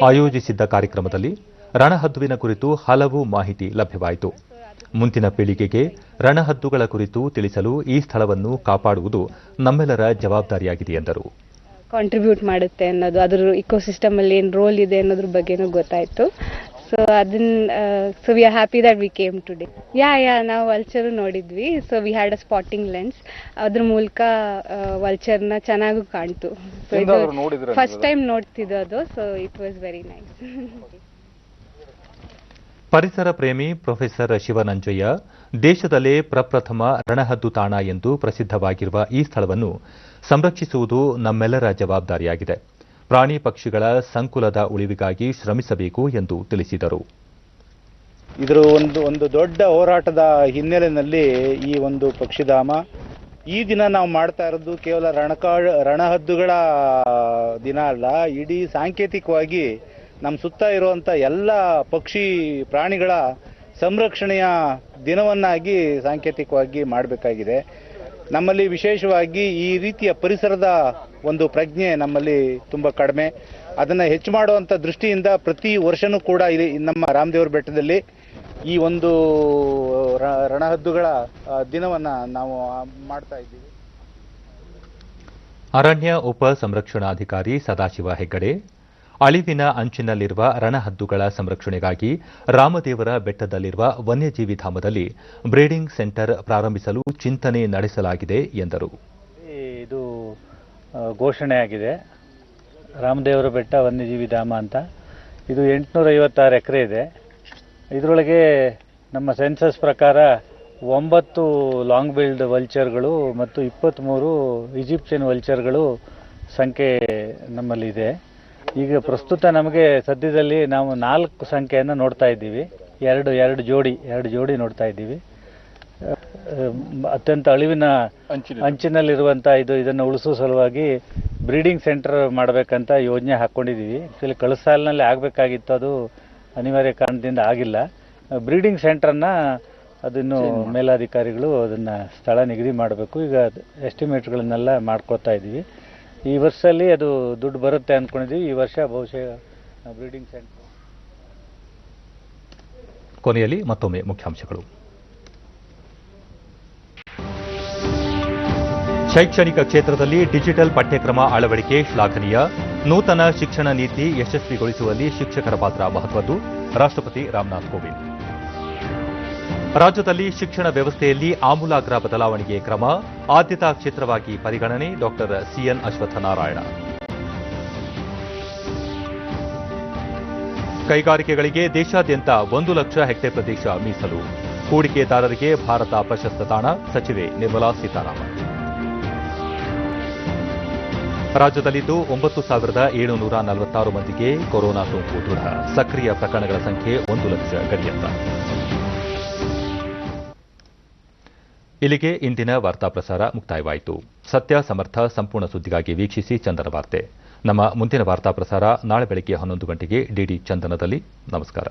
ಆಯೋಜಿಸಿದ್ದ ಕಾರ್ಯಕ್ರಮದಲ್ಲಿ ರಣಹದ್ದುವಿನ ಕುರಿತು ಹಲವು ಮಾಹಿತಿ ಲಭ್ಯವಾಯಿತು. ಮುಂದಿನ ಪೀಳಿಗೆಗೆ ರಣಹದ್ದುಗಳ ಕುರಿತು ತಿಳಿಸಲು ಈ ಸ್ಥಳವನ್ನು ಕಾಪಾಡುವುದು ನಮ್ಮೆಲ್ಲರ ಜವಾಬ್ದಾರಿಯಾಗಿದೆ ಎಂದರು. ಕಾಂಟ್ರಿಬ್ಯೂಟ್ ಮಾಡುತ್ತೆ ಅನ್ನೋದು, ಅದರ ಇಕೋಸಿಸ್ಟಮ್ ಅಲ್ಲಿ ಏನು ರೋಲ್ ಇದೆ ಅನ್ನೋದ್ರ ಬಗ್ಗೆನೂ ಗೊತ್ತಾಯ್ತು. So so we are happy that we came today. ನಾವು ವಲ್ಚರ್ ನೋಡಿದ್ವಿ. So we had a spotting lens, ಅದ್ರ ಮೂಲಕ ವಲ್ಚರ್ನ ಚೆನ್ನಾಗೂ ಕಾಣ್ತು. ಸೊ ಇದು ಫಸ್ಟ್ ಟೈಮ್ ನೋಡ್ತಿದ್ದೋದು. So it was very nice. ಪರಿಸರ ಪ್ರೇಮಿ ಪ್ರೊಫೆಸರ್ ಶಿವನಂಜಯ್ಯ ದೇಶದಲ್ಲೇ ಪ್ರಪ್ರಥಮ ರಣಹದ್ದು ತಾಣ ಎಂದು ಪ್ರಸಿದ್ಧವಾಗಿರುವ ಈ ಸ್ಥಳವನ್ನು ಸಂರಕ್ಷಿಸುವುದು ನಮ್ಮೆಲ್ಲರ ಜವಾಬ್ದಾರಿಯಾಗಿದೆ. ಪ್ರಾಣಿ ಪಕ್ಷಿಗಳ ಸಂಕುಲದ ಉಳಿವಿಗಾಗಿ ಶ್ರಮಿಸಬೇಕು ಎಂದು ತಿಳಿಸಿದರು. ಇದರ ಒಂದು ದೊಡ್ಡ ಹೋರಾಟದ ಹಿನ್ನೆಲೆಯಲ್ಲಿ ಈ ಒಂದು ಪಕ್ಷಿಧಾಮ ಈ ದಿನ ನಾವು ಮಾಡ್ತಾ ಇರೋದು ಕೇವಲ ರಣಹದ್ದುಗಳ ದಿನ ಅಲ್ಲ, ಇಡೀ ಸಾಂಕೇತಿಕವಾಗಿ ನಮ್ಮ ಸುತ್ತ ಇರುವಂಥ ಎಲ್ಲ ಪಕ್ಷಿ ಪ್ರಾಣಿಗಳ ಸಂರಕ್ಷಣೆಯ ದಿನವನ್ನಾಗಿ ಸಾಂಕೇತಿಕವಾಗಿ ಮಾಡಬೇಕಾಗಿದೆ. ನಮ್ಮಲ್ಲಿ ವಿಶೇಷವಾಗಿ ಈ ರೀತಿಯ ಪರಿಸರದ ಒಂದು ಪ್ರಜ್ಞೆ ನಮ್ಮಲ್ಲಿ ತುಂಬ ಕಡಿಮೆ. ಅದನ್ನು ಹೆಚ್ಚು ಮಾಡುವಂಥ ದೃಷ್ಟಿಯಿಂದ ಪ್ರತಿ ವರ್ಷನೂ ಕೂಡ ನಮ್ಮ ರಾಮದೇವರ ಬೆಟ್ಟದಲ್ಲಿ ಈ ಒಂದು ರಣಹದ್ದುಗಳ ದಿನವನ್ನು ನಾವು ಮಾಡ್ತಾ ಇದ್ದೀವಿ. ಅರಣ್ಯ ಉಪ ಸಂರಕ್ಷಣಾಧಿಕಾರಿ ಸದಾಶಿವ ಹೆಗ್ಗಡೆ ಅಳಿವಿನ ಅಂಚಿನಲ್ಲಿರುವ ರಣಹದ್ದುಗಳ ಸಂರಕ್ಷಣೆಗಾಗಿ ರಾಮದೇವರ ಬೆಟ್ಟದಲ್ಲಿರುವ ವನ್ಯಜೀವಿ ಧಾಮದಲ್ಲಿ ಬ್ರೀಡಿಂಗ್ ಸೆಂಟರ್ ಪ್ರಾರಂಭಿಸಲು ಚಿಂತನೆ ನಡೆಸಲಾಗಿದೆ ಎಂದರು. ಇದು ಘೋಷಣೆಯಾಗಿದೆ, ರಾಮದೇವರ ಬೆಟ್ಟ ವನ್ಯಜೀವಿ ಧಾಮ ಅಂತ. ಇದು 856 ಎಕರೆ ಇದೆ. ಇದರೊಳಗೆ ನಮ್ಮ ಸೆನ್ಸಸ್ ಪ್ರಕಾರ 9 ಲಾಂಗ್ ಬಿಲ್ಡ್ ವಲ್ಚರ್ಗಳು ಮತ್ತು 23 ಈಜಿಪ್ಷಿಯನ್ ವಲ್ಚರ್ಗಳು ಸಂಖ್ಯೆ ನಮ್ಮಲ್ಲಿದೆ. ಈಗ ಪ್ರಸ್ತುತ ನಮಗೆ ಸದ್ಯದಲ್ಲಿ ನಾವು 4 ಸಂಖ್ಯೆಯನ್ನು ನೋಡ್ತಾ ಇದ್ದೀವಿ. ಎರಡು ಜೋಡಿ ನೋಡ್ತಾ ಇದ್ದೀವಿ. ಅತ್ಯಂತ ಅಳಿವಿನ ಅಂಚಿನಲ್ಲಿರುವಂಥ ಇದನ್ನು ಉಳಿಸುವ ಸಲುವಾಗಿ ಬ್ರೀಡಿಂಗ್ ಸೆಂಟರ್ ಮಾಡಬೇಕಂತ ಯೋಜನೆ ಹಾಕ್ಕೊಂಡಿದ್ದೀವಿ. ಆ್ಯಕ್ಚುಲಿ ಕಳೆದ ಸಾಲಿನಲ್ಲಿ ಆಗಬೇಕಾಗಿತ್ತು, ಅದು ಅನಿವಾರ್ಯ ಕಾರಣದಿಂದ ಆಗಿಲ್ಲ. ಬ್ರೀಡಿಂಗ್ ಸೆಂಟರ್ನ ಅದನ್ನು ಮೇಲಾಧಿಕಾರಿಗಳು ಅದನ್ನು ಸ್ಥಳ ನಿಗದಿ ಮಾಡಬೇಕು. ಈಗ ಎಸ್ಟಿಮೇಟ್ಗಳನ್ನೆಲ್ಲ ಮಾಡ್ಕೋತಾ ಇದ್ದೀವಿ. ಈ ವರ್ಷದಲ್ಲಿ ಅದು ದುಡ್ಡು ಬರುತ್ತೆ ಅಂದ್ಕೊಂಡಿದ್ದೀವಿ. ಈ ವರ್ಷ ಬಹುಶಃ ಬ್ರೀಡಿಂಗ್ ಸೆಂಟರ್. ಕೊನೆಯಲ್ಲಿ ಮತ್ತೊಮ್ಮೆ ಮುಖ್ಯಾಂಶಗಳು. ಶೈಕ್ಷಣಿಕ ಕ್ಷೇತ್ರದಲ್ಲಿ ಡಿಜಿಟಲ್ ಪಠ್ಯಕ್ರಮ ಅಳವಡಿಕೆ ಶ್ಲಾಘನೀಯ. ನೂತನ ಶಿಕ್ಷಣ ನೀತಿ ಯಶಸ್ವಿಗೊಳಿಸುವಲ್ಲಿ ಶಿಕ್ಷಕರ ಪಾತ್ರ ಮಹತ್ವದ್ದು. ರಾಷ್ಟ್ರಪತಿ ರಾಮನಾಥ್ ಕೋವಿಂದ್. ರಾಜ್ಯದಲ್ಲಿ ಶಿಕ್ಷಣ ವ್ಯವಸ್ಥೆಯಲ್ಲಿ ಆಮೂಲಾಗ್ರ ಬದಲಾವಣೆಗೆ ಕ್ರಮ, ಆದ್ಯತಾ ಕ್ಷೇತ್ರವಾಗಿ ಪರಿಗಣನೆ ಡಾಕ್ಟರ್ ಸಿಎನ್ ಅಶ್ವತ್ಥನಾರಾಯಣ. ಕೈಗಾರಿಕೆಗಳಿಗೆ ದೇಶಾದ್ಯಂತ 1 ಲಕ್ಷ ಹೆಕ್ಟೇರ್ ಪ್ರದೇಶ ಮೀಸಲು, ಹೂಡಿಕೆದಾರರಿಗೆ ಭಾರತ ಪ್ರಶಸ್ತ ತಾಣ, ಸಚಿವೆ ನಿರ್ಮಲಾ ಸೀತಾರಾಮನ್. ರಾಜ್ಯದಲ್ಲಿದ್ದು 9,746 ಮಂದಿಗೆ ಕೊರೋನಾ ಸೋಂಕು ದೃಢ, ಸಕ್ರಿಯ ಪ್ರಕರಣಗಳ ಸಂಖ್ಯೆ 1 ಲಕ್ಷ ಗಡಿಯತ್ತ. ಇಲ್ಲಿಗೆ ಇಂದಿನ ವಾರ್ತಾ ಪ್ರಸಾರ ಮುಕ್ತಾಯವಾಯಿತು. ಸತ್ಯ ಸಮರ್ಥ ಸಂಪೂರ್ಣ ಸುದ್ದಿಗಾಗಿ ವೀಕ್ಷಿಸಿ ಚಂದನ ವಾರ್ತೆ. ನಮ್ಮ ಮುಂದಿನ ವಾರ್ತಾ ಪ್ರಸಾರ ನಾಳೆ ಬೆಳಗ್ಗೆ 11 ಗಂಟೆಗೆ ಡಿಡಿ ಚಂದನದಲ್ಲಿ. ನಮಸ್ಕಾರ.